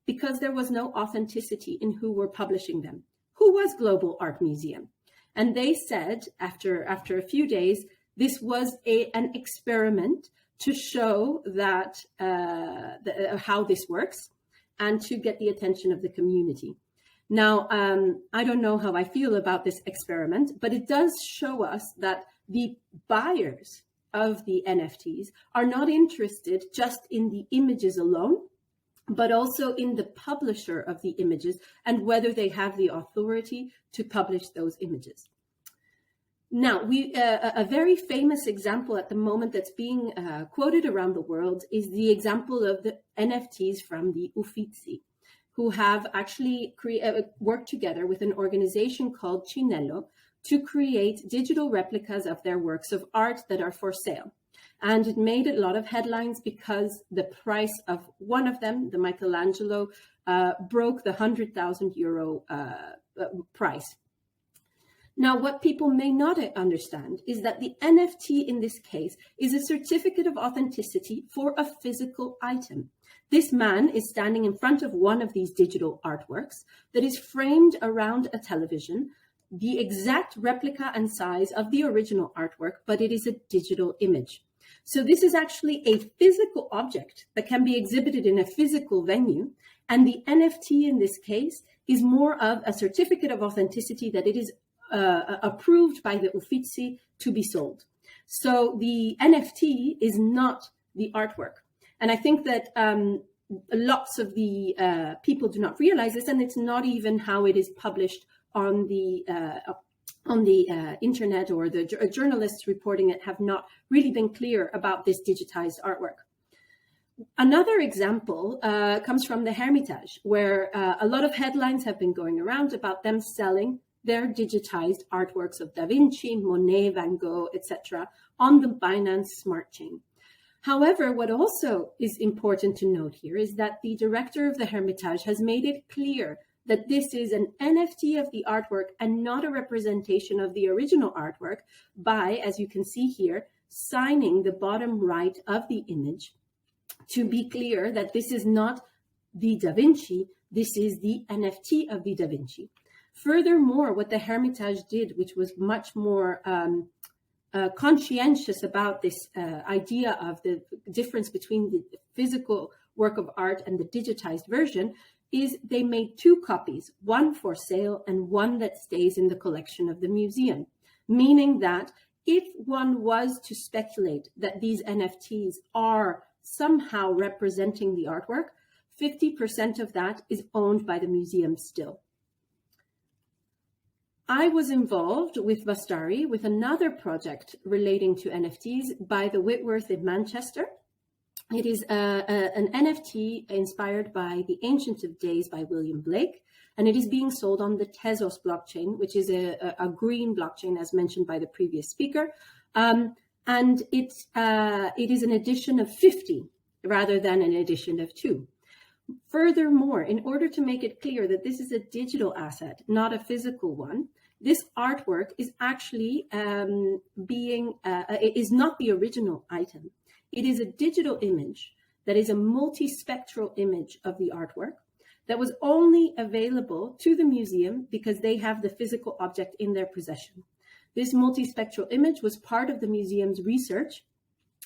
because there was no authenticity in who were publishing them. Who was Global Art Museum? And they said after a few days, this was an experiment to show that how this works and to get the attention of the community. Now, I don't know how I feel about this experiment, but it does show us that the buyers of the NFTs are not interested just in the images alone, but also in the publisher of the images and whether they have the authority to publish those images. Now, a very famous example at the moment that's being quoted around the world is the example of the NFTs from the Uffizi, who have actually worked together with an organization called Cinello to create digital replicas of their works of art that are for sale. And it made a lot of headlines because the price of one of them, the Michelangelo, broke the €100,000 price. Now, what people may not understand is that the NFT in this case is a certificate of authenticity for a physical item. This man is standing in front of one of these digital artworks that is framed around a television, the exact replica and size of the original artwork, but it is a digital image. So this is actually a physical object that can be exhibited in a physical venue, and the NFT in this case is more of a certificate of authenticity that it is approved by the Uffizi to be sold. So the NFT is not the artwork. And I think that lots of the people do not realize this, and it's not even how it is published on the internet, or the journalists reporting it have not really been clear about this digitized artwork. Another example comes from the Hermitage, where a lot of headlines have been going around about them selling their digitized artworks of Da Vinci, Monet, Van Gogh, etc. on the Binance Smart Chain. However, what also is important to note here is that the director of the Hermitage has made it clear that this is an NFT of the artwork and not a representation of the original artwork by, as you can see here, signing the bottom right of the image to be clear that this is not the Da Vinci, this is the NFT of the Da Vinci. Furthermore, what the Hermitage did, which was much more conscientious about this idea of the difference between the physical work of art and the digitized version, is they made two copies, one for sale and one that stays in the collection of the museum, meaning that if one was to speculate that these NFTs are somehow representing the artwork, 50% of that is owned by the museum still. I was involved with Vastari with another project relating to NFTs by the Whitworth in Manchester. It is an NFT inspired by The Ancient of Days by William Blake, and it is being sold on the Tezos blockchain, which is a green blockchain, as mentioned by the previous speaker. And it is an edition of 50 rather than an edition of 2. Furthermore, in order to make it clear that this is a digital asset, not a physical one, this artwork is actually it is not the original item. It is a digital image that is a multispectral image of the artwork that was only available to the museum because they have the physical object in their possession. This multispectral image was part of the museum's research,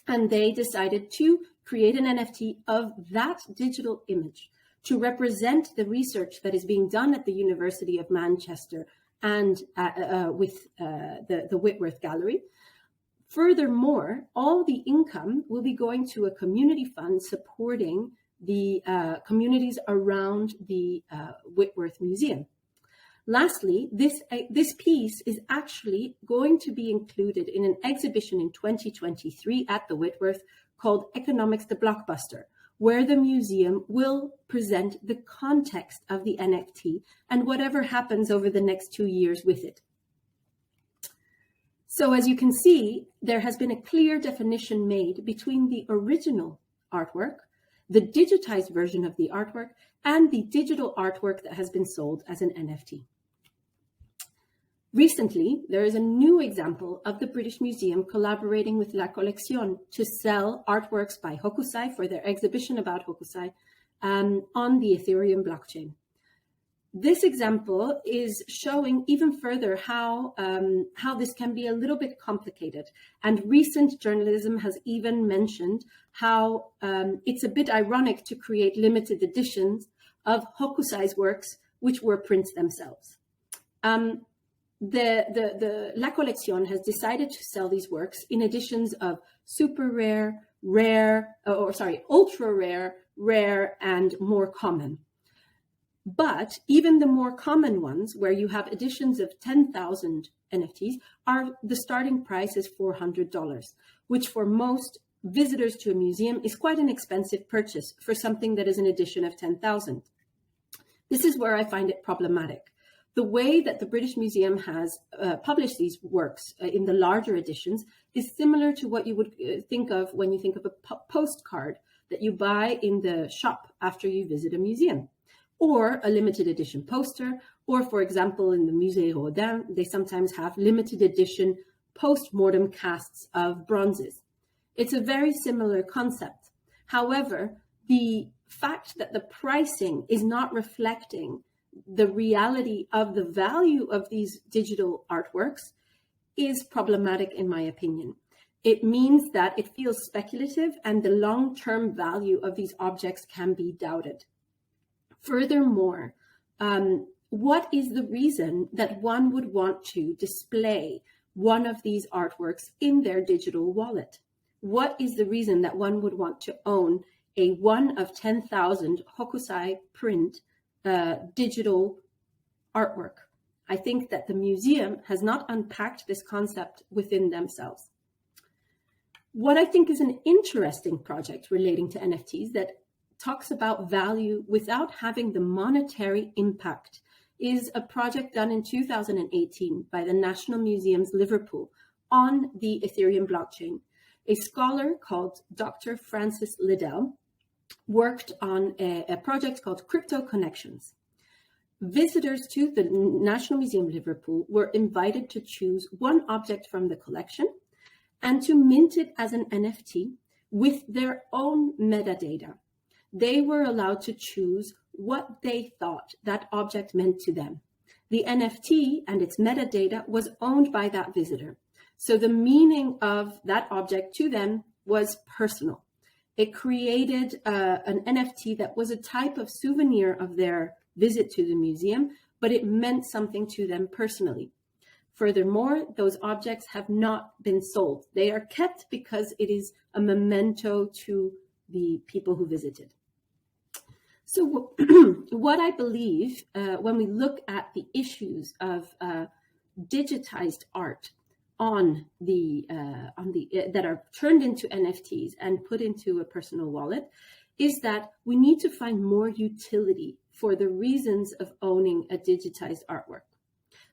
and they decided to create an NFT of that digital image to represent the research that is being done at the University of Manchester and with the Whitworth Gallery. Furthermore, all the income will be going to a community fund supporting the communities around the Whitworth Museum. Lastly, this piece is actually going to be included in an exhibition in 2023 at the Whitworth called Economics the Blockbuster, where the museum will present the context of the NFT and whatever happens over the next 2 years with it. So as you can see, there has been a clear definition made between the original artwork, the digitized version of the artwork, and the digital artwork that has been sold as an NFT. Recently, there is a new example of the British Museum collaborating with La Collection to sell artworks by Hokusai for their exhibition about Hokusai on the Ethereum blockchain. This example is showing even further how this can be a little bit complicated. And recent journalism has even mentioned how it's a bit ironic to create limited editions of Hokusai's works, which were prints themselves. The La Collection has decided to sell these works in editions of super rare, ultra rare, rare, and more common. But even the more common ones, where you have editions of 10,000 NFTs, the starting price is $400, which for most visitors to a museum is quite an expensive purchase for something that is an edition of 10,000. This is where I find it problematic. The way that the British Museum has published these works in the larger editions is similar to what you would think of when you think of a postcard that you buy in the shop after you visit a museum, or a limited edition poster, or for example, in the Musée Rodin, they sometimes have limited edition post-mortem casts of bronzes. It's a very similar concept. However, the fact that the pricing is not reflecting the reality of the value of these digital artworks is problematic, in my opinion. It means that it feels speculative and the long-term value of these objects can be doubted. Furthermore, what is the reason that one would want to display one of these artworks in their digital wallet? What is the reason that one would want to own a 1 of 10,000 Hokusai print digital artwork? I think that the museum has not unpacked this concept within themselves. What I think is an interesting project relating to NFTs that talks about value without having the monetary impact is a project done in 2018 by the National Museums Liverpool on the Ethereum blockchain. A scholar called Dr. Francis Liddell worked on a project called Crypto Connections. Visitors to the National Museum Liverpool were invited to choose one object from the collection and to mint it as an NFT with their own metadata. They were allowed to choose what they thought that object meant to them. The NFT and its metadata was owned by that visitor. So the meaning of that object to them was personal. It created an NFT that was a type of souvenir of their visit to the museum, but it meant something to them personally. Furthermore, those objects have not been sold. They are kept because it is a memento to the people who visited. So what I believe when we look at the issues of digitized art that are turned into NFTs and put into a personal wallet is that we need to find more utility for the reasons of owning a digitized artwork.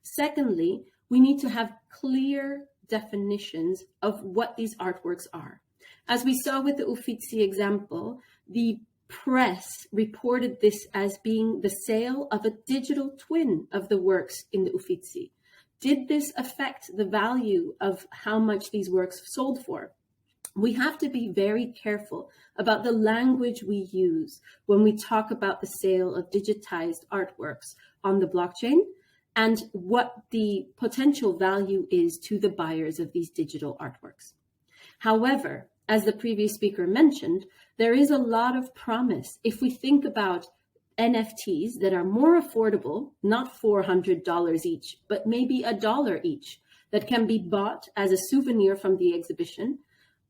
Secondly, we need to have clear definitions of what these artworks are. As we saw with the Uffizi example, the press reported this as being the sale of a digital twin of the works in the Uffizi. Did this affect the value of how much these works sold for? We have to be very careful about the language we use when we talk about the sale of digitized artworks on the blockchain and what the potential value is to the buyers of these digital artworks. However, as the previous speaker mentioned, there is a lot of promise if we think about NFTs that are more affordable, not $400 each, but maybe $1 each, that can be bought as a souvenir from the exhibition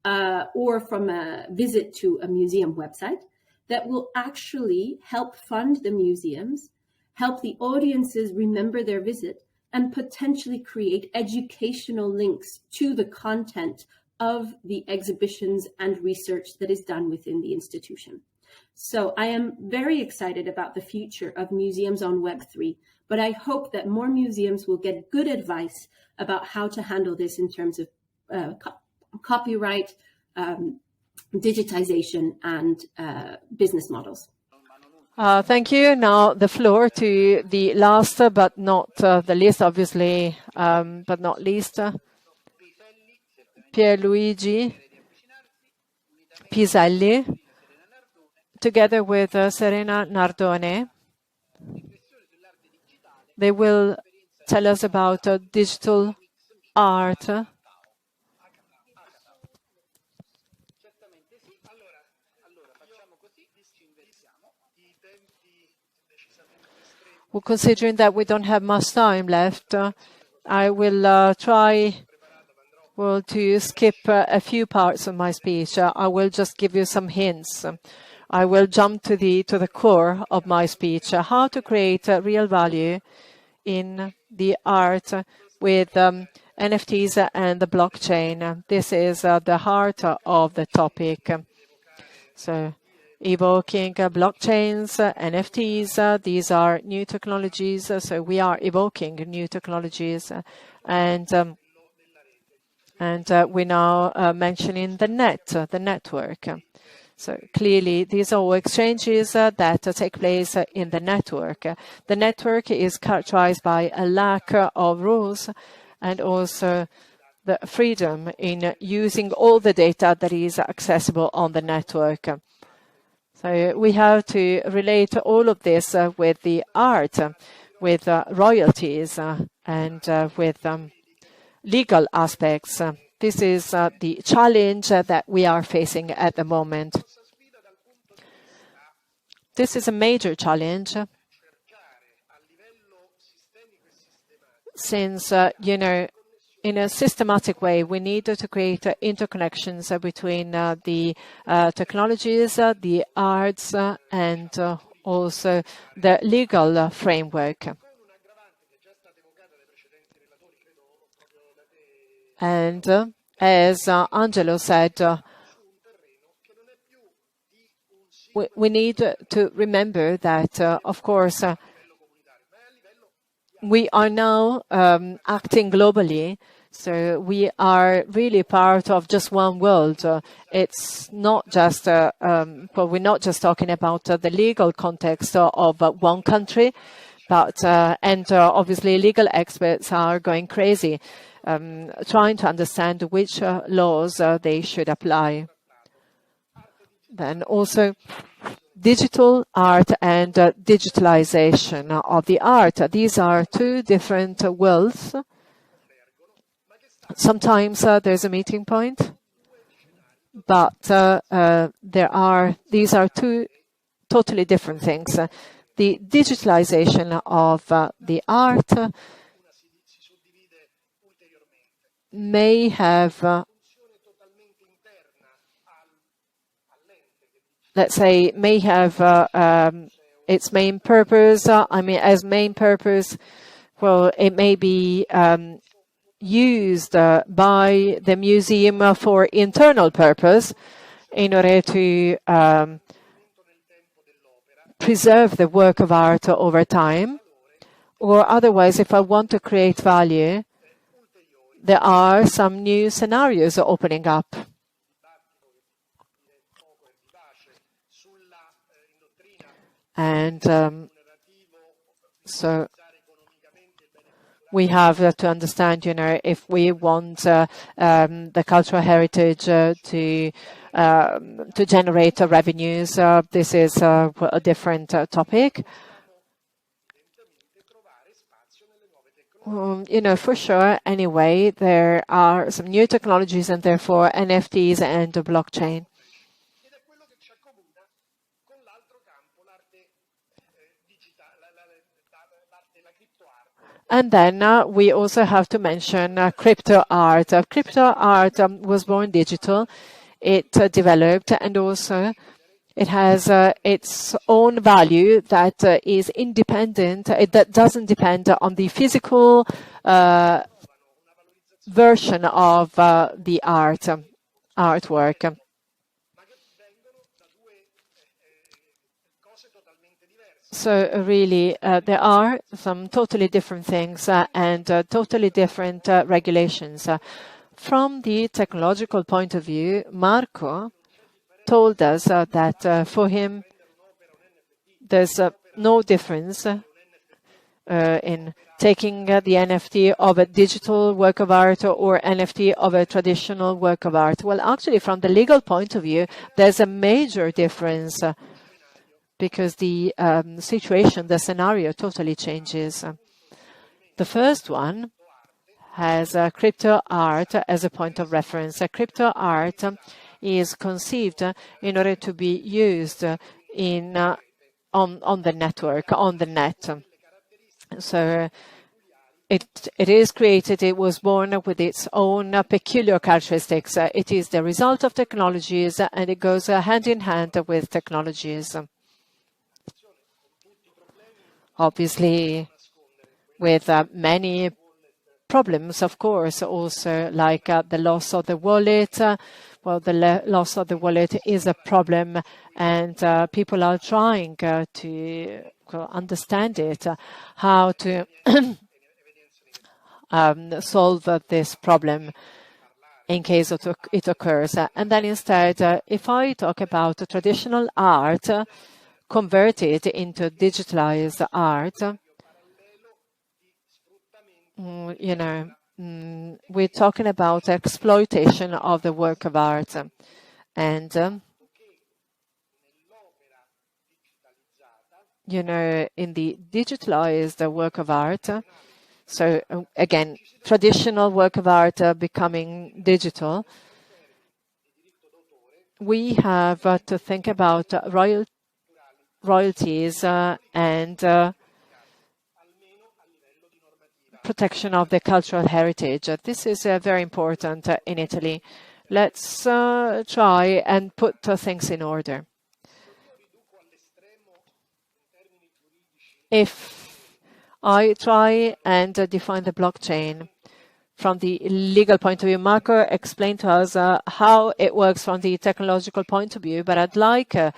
or from a visit to a museum website, that will actually help fund the museums, help the audiences remember their visit, and potentially create educational links to the content of the exhibitions and research that is done within the institution. So I am very excited about the future of museums on Web3, but I hope that more museums will get good advice about how to handle this in terms of copyright, digitization, and business models. Thank you. Now the floor to the last, but not the least, obviously, but not least, Pierluigi Piselli, together with Serena Nardone. They will tell us about digital art. Well, considering that we don't have much time left, I will try to skip a few parts of my speech. I will just give you some hints I will jump to the core of my speech, how to create real value in the art with NFTs and the blockchain. This is the heart of the topic. So evoking blockchains, NFTs, these are new technologies. So we are evoking new technologies, and we're now mentioning the network. So clearly, these are all exchanges that take place in the network. The network is characterized by a lack of rules and also the freedom in using all the data that is accessible on the network. So we have to relate all of this with the art, with royalties, and with legal aspects. This is the challenge that we are facing at the moment. This is a major challenge since, in a systematic way, we need to create interconnections between the technologies, the arts, and also the legal framework. And as Angelo said, we need to remember that, of course, we are now acting globally, so we are really part of just one world. It's not just, well, we're not just talking about the legal context of one country, but, and obviously legal experts are going crazy, trying to understand which laws they should apply. Then also digital art and digitalization of the art. These are two different worlds. Sometimes there's a meeting point, but these are two totally different things. The digitalization of the art may have let's say, may have its main purpose. As main purpose, well, it may be used by the museum for internal purpose in order to preserve the work of art over time. Or otherwise, if I want to create value, there are some new scenarios opening up. And so we have to understand, if we want the cultural heritage to generate revenues, this is a different topic. For sure, anyway, there are some new technologies and therefore NFTs and the blockchain. And then we also have to mention crypto art. Crypto art was born digital. It developed, and also it has its own value that is independent. That doesn't depend on the physical version of the artwork. So really, there are some totally different things and totally different regulations. From the technological point of view, Marco told us that for him, there's no difference in taking the NFT of a digital work of art or NFT of a traditional work of art. Well, actually, from the legal point of view, there's a major difference because the situation, the scenario totally changes. The first one has crypto art as a point of reference. Crypto art is conceived in order to be used on the network, on the net. So it is created, it was born with its own peculiar characteristics. It is the result of technologies, and it goes hand in hand with technologies. Obviously, with many problems, of course, also like the loss of the wallet. Well, the loss of the wallet is a problem, and people are trying to understand it, how to solve this problem in case it occurs. And then instead, if I talk about traditional art converted into digitalized art, we're talking about exploitation of the work of art. And, in the digitalized work of art, so again, traditional work of art becoming digital, we have to think about royalties and protection of the cultural heritage. This is very important in Italy. Let's try and put things in order. If I try and define the blockchain from the legal point of view, Marco explained to us how it works from the technological point of view, but I'd like to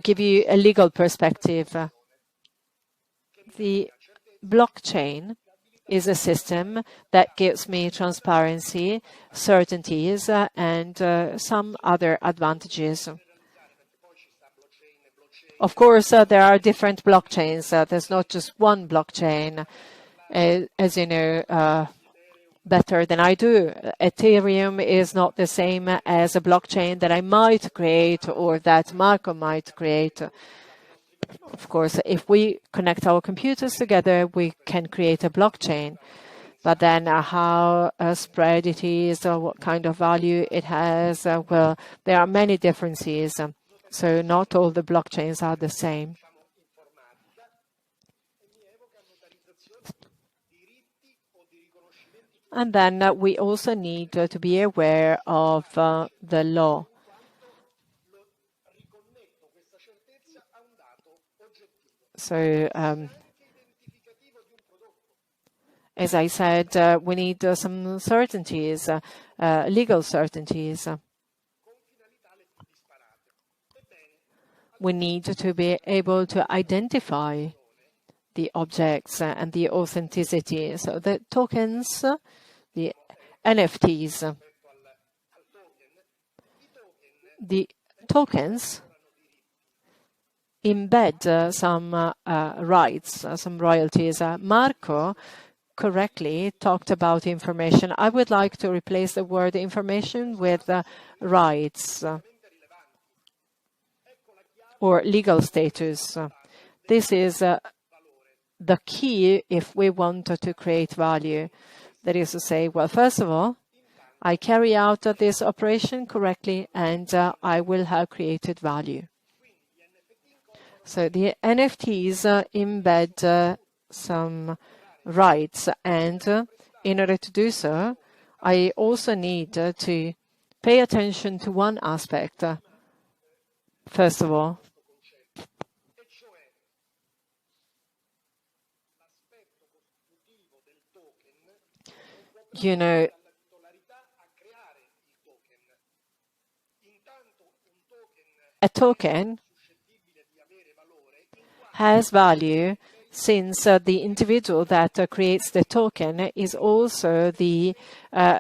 give you a legal perspective. The blockchain is a system that gives me transparency, certainties, and some other advantages. Of course, there are different blockchains. There's not just one blockchain. As you know better than I do, Ethereum is not the same as a blockchain that I might create or that Marco might create. Of course, if we connect our computers together, we can create a blockchain. But then how spread it is, or what kind of value it has, well, there are many differences. So not all the blockchains are the same. And then we also need to be aware of the law. So, as I said, we need some certainties, legal certainties. We need to be able to identify the objects and the authenticity. So the tokens, the NFTs, the tokens embed some rights, some royalties. Marco correctly talked about information. I would like to replace the word information with rights or legal status. This is the key if we want to create value. That is to say, well, first of all, I carry out this operation correctly and I will have created value. So the NFTs embed some rights, and in order to do so, I also need to pay attention to one aspect. First of all, a token has value since the individual that creates the token is also the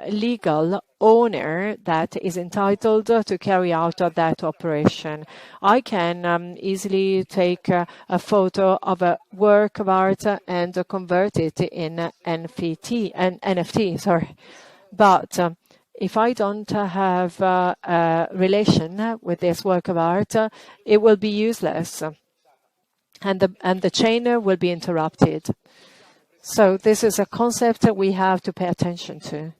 legal owner that is entitled to carry out that operation. I can easily take a photo of a work of art and convert it in NFT, sorry. But if I don't have a relation with this work of art, it will be useless. And the chain will be interrupted. So this is a concept that we have to pay attention to.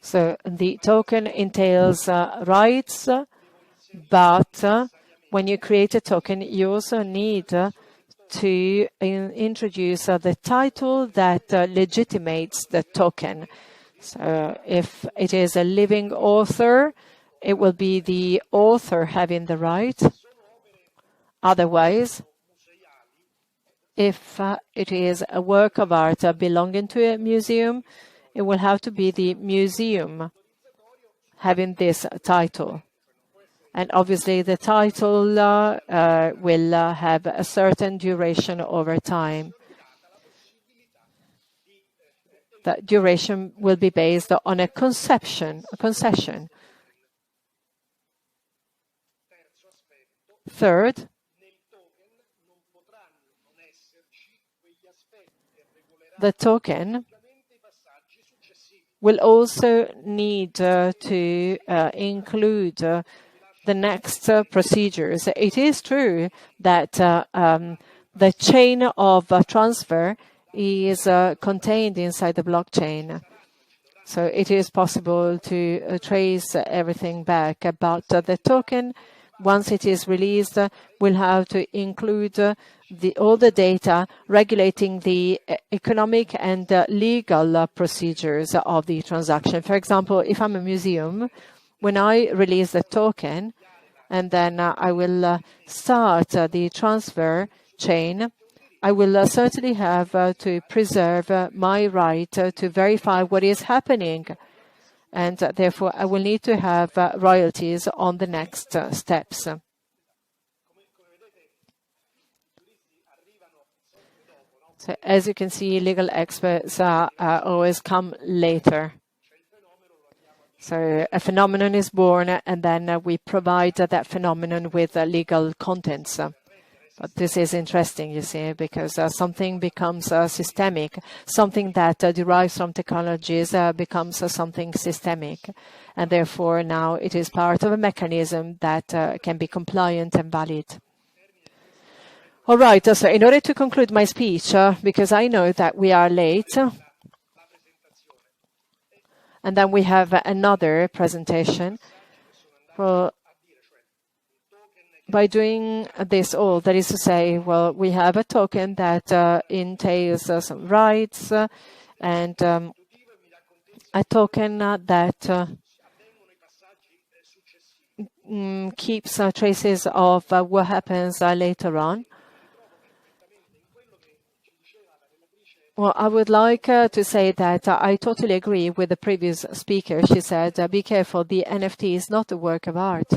So the token entails rights, but when you create a token, you also need to introduce the title that legitimates the token. So if it is a living author, it will be the author having the right. Otherwise, if it is a work of art belonging to a museum, it will have to be the museum having this title. And obviously, the title will have a certain duration over time. That duration will be based on a concession. Third, the token will also need to include the next procedures. It is true that the chain of transfer is contained inside the blockchain. So it is possible to trace everything back about the token. Once it is released, we'll have to include all the data regulating the economic and legal procedures of the transaction. For example, if I'm a museum, when I release the token, and then I will start the transfer chain, I will certainly have to preserve my right to verify what is happening. And therefore, I will need to have royalties on the next steps. So as you can see, legal experts always come later. So a phenomenon is born, and then we provide that phenomenon with legal contents. But this is interesting, you see, because something becomes systemic. Something that derives from technologies becomes something systemic. And therefore, now it is part of a mechanism that can be compliant and valid. All right, so in order to conclude my speech, because I know that we are late, and then we have another presentation. Well, by doing this all, that is to say, well, we have a token that entails some rights and a token that keeps traces of what happens later on. Well, I would like to say that I totally agree with the previous speaker. She said, be careful, the NFT is not a work of art.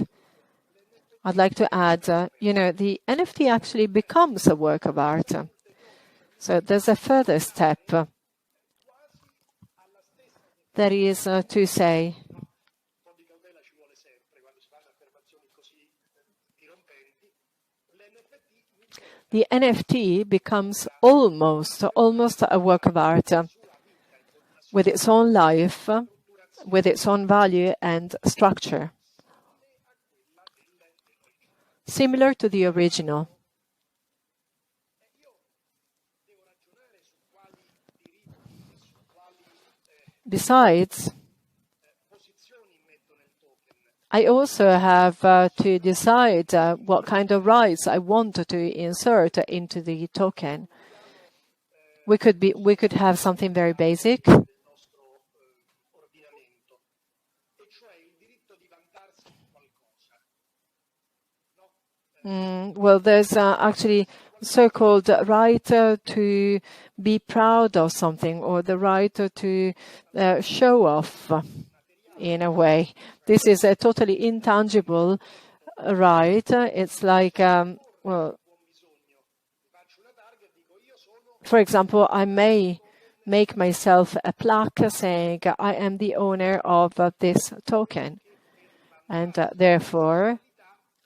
I'd like to add, the NFT actually becomes a work of art. So there's a further step. That is to say, the NFT becomes almost a work of art with its own life, with its own value and structure, similar to the original. Besides, I also have to decide what kind of rights I want to insert into the token. We could have something very basic. Well, there's actually so-called right to be proud of something, or the right to show off. In a way, this is a totally intangible right. It's like, well, for example, I may make myself a plaque saying I am the owner of this token, and therefore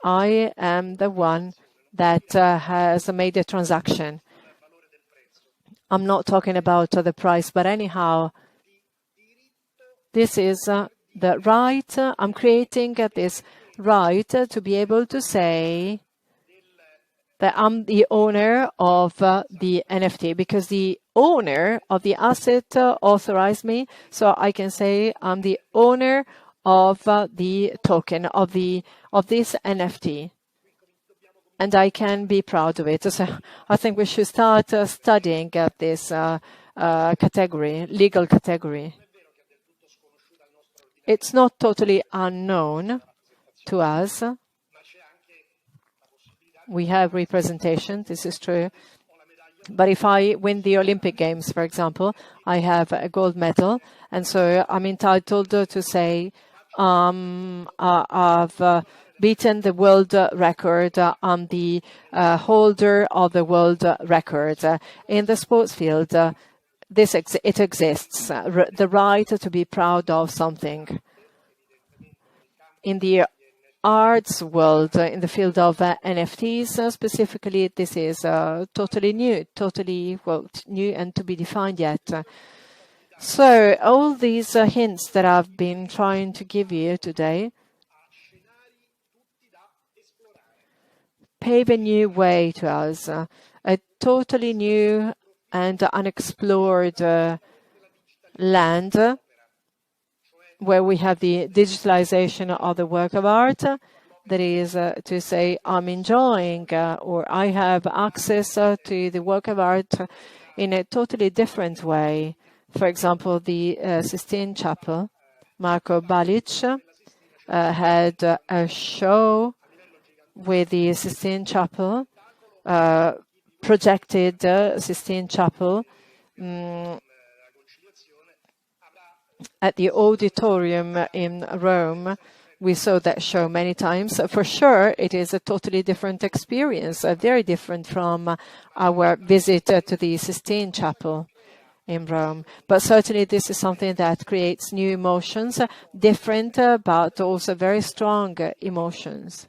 I am the one that has made a transaction. I'm not talking about the price, but anyhow, this is the right. I'm creating this right to be able to say that I'm the owner of the NFT, because the owner of the asset authorized me, so I can say I'm the owner of the token of this NFT. and I can be proud of it. So I think we should start studying this category, legal category. It's not totally unknown to us. We have representation, this is true. But if I win the Olympic Games, for example, I have a gold medal, and so I'm entitled to say I've beaten the world record. I'm the holder of the world record. In the sports field, it exists, the right to be proud of something. In the arts world, in the field of NFTs specifically, this is totally new, new and to be defined yet. So all these hints that I've been trying to give you today pave a new way to us, a totally new and unexplored land where we have the digitalization of the work of art. That is to say, I'm enjoying or I have access to the work of art in a totally different way. For example, the Sistine Chapel, Marco Balic had a show with the Sistine Chapel, projected Sistine Chapel at the auditorium in Rome. We saw that show many times. For sure, it is a totally different experience, very different from our visit to the Sistine Chapel in Rome. But certainly this is something that creates new emotions, different but also very strong emotions.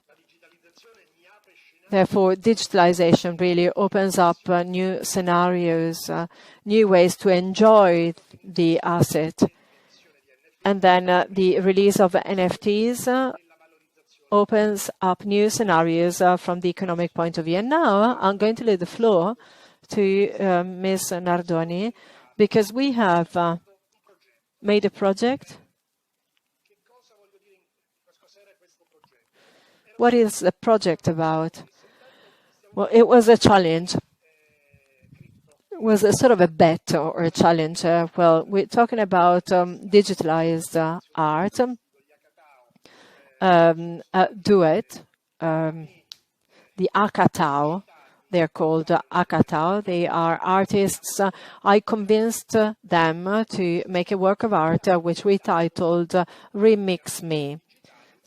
Therefore, digitalization really opens up new scenarios, new ways to enjoy the asset. And then the release of NFTs opens up new scenarios from the economic point of view. And now I'm going to leave the floor to Ms. Nardoni, because we have made a project. What is the project about? Well, it was a challenge. It was a sort of a bet or a challenge. Well, we're talking about digitalized art, duet, the Akatao. They're called Akatao. They are artists. I convinced them to make a work of art which we titled Remix Me.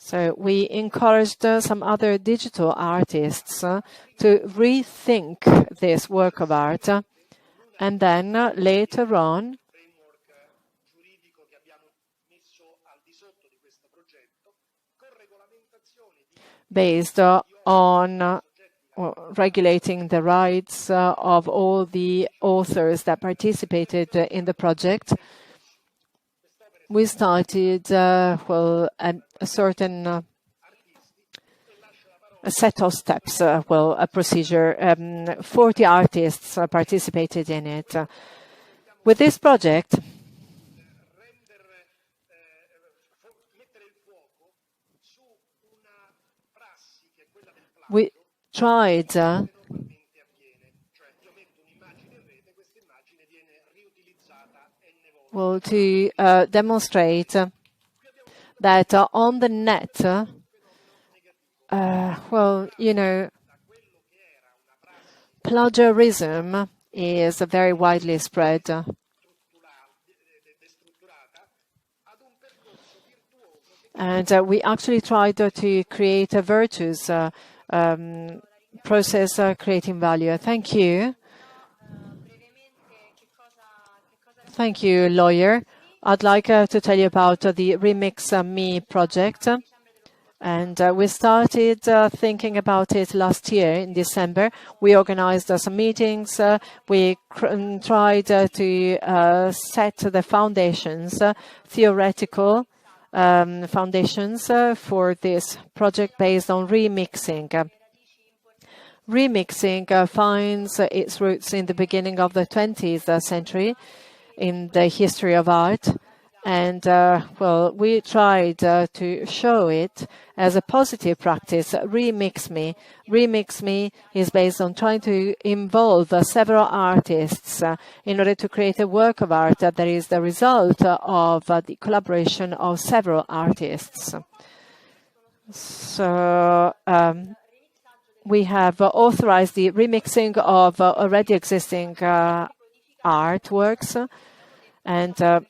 So we encouraged some other digital artists to rethink this work of art. And then later on, based on regulating the rights of all the authors that participated in the project, we started, well, a certain a set of steps, well, a procedure. 40 artists participated in it. With this project, we tried well, to demonstrate that on the net, well, you know, plagiarism is very widely spread. And we actually tried to create a virtuous process creating value. Thank you. Thank you, lawyer. I'd like to tell you about the Remix Me project. And we started thinking about it last year in December. We organized some meetings. We tried to set the foundations, theoretical foundations for this project based on remixing. Remixing finds its roots in the beginning of the 20th century in the history of art. And well, we tried to show it as a positive practice. Remix Me. Remix Me is based on trying to involve several artists in order to create a work of art that is the result of the collaboration of several artists. So we have authorized the remixing of already existing artworks, and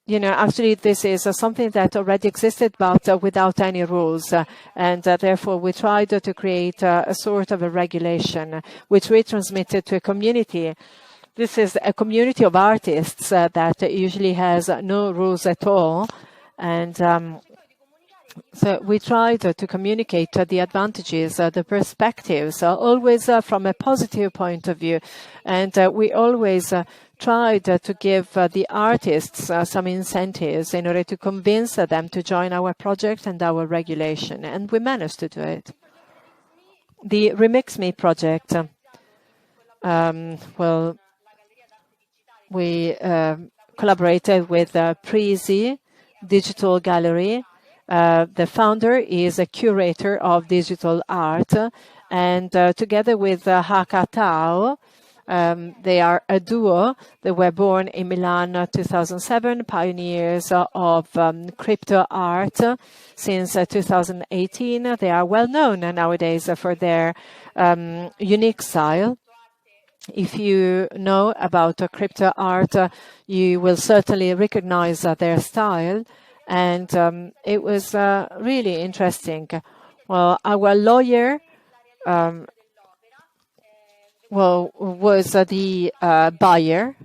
you know, actually, this is something that already existed, but without any rules. And therefore, we tried to create a sort of a regulation, which we transmitted to a community. This is a community of artists that usually has no rules at all. And so we tried to communicate the advantages, the perspectives, always from a positive point of view. And we always tried to give the artists some incentives in order to convince them to join our project and our regulation. And we managed to do it. The Remix Me project, well, we collaborated with Presi Digital Gallery. The founder is a curator of digital art, and together with Hakatao, they are a duo. They were born in Milan 2007, pioneers of crypto art since 2018. They are well known nowadays for their unique style. If you know about crypto art, you will certainly recognize their style. And it was really interesting. Well, our lawyer was the buyer.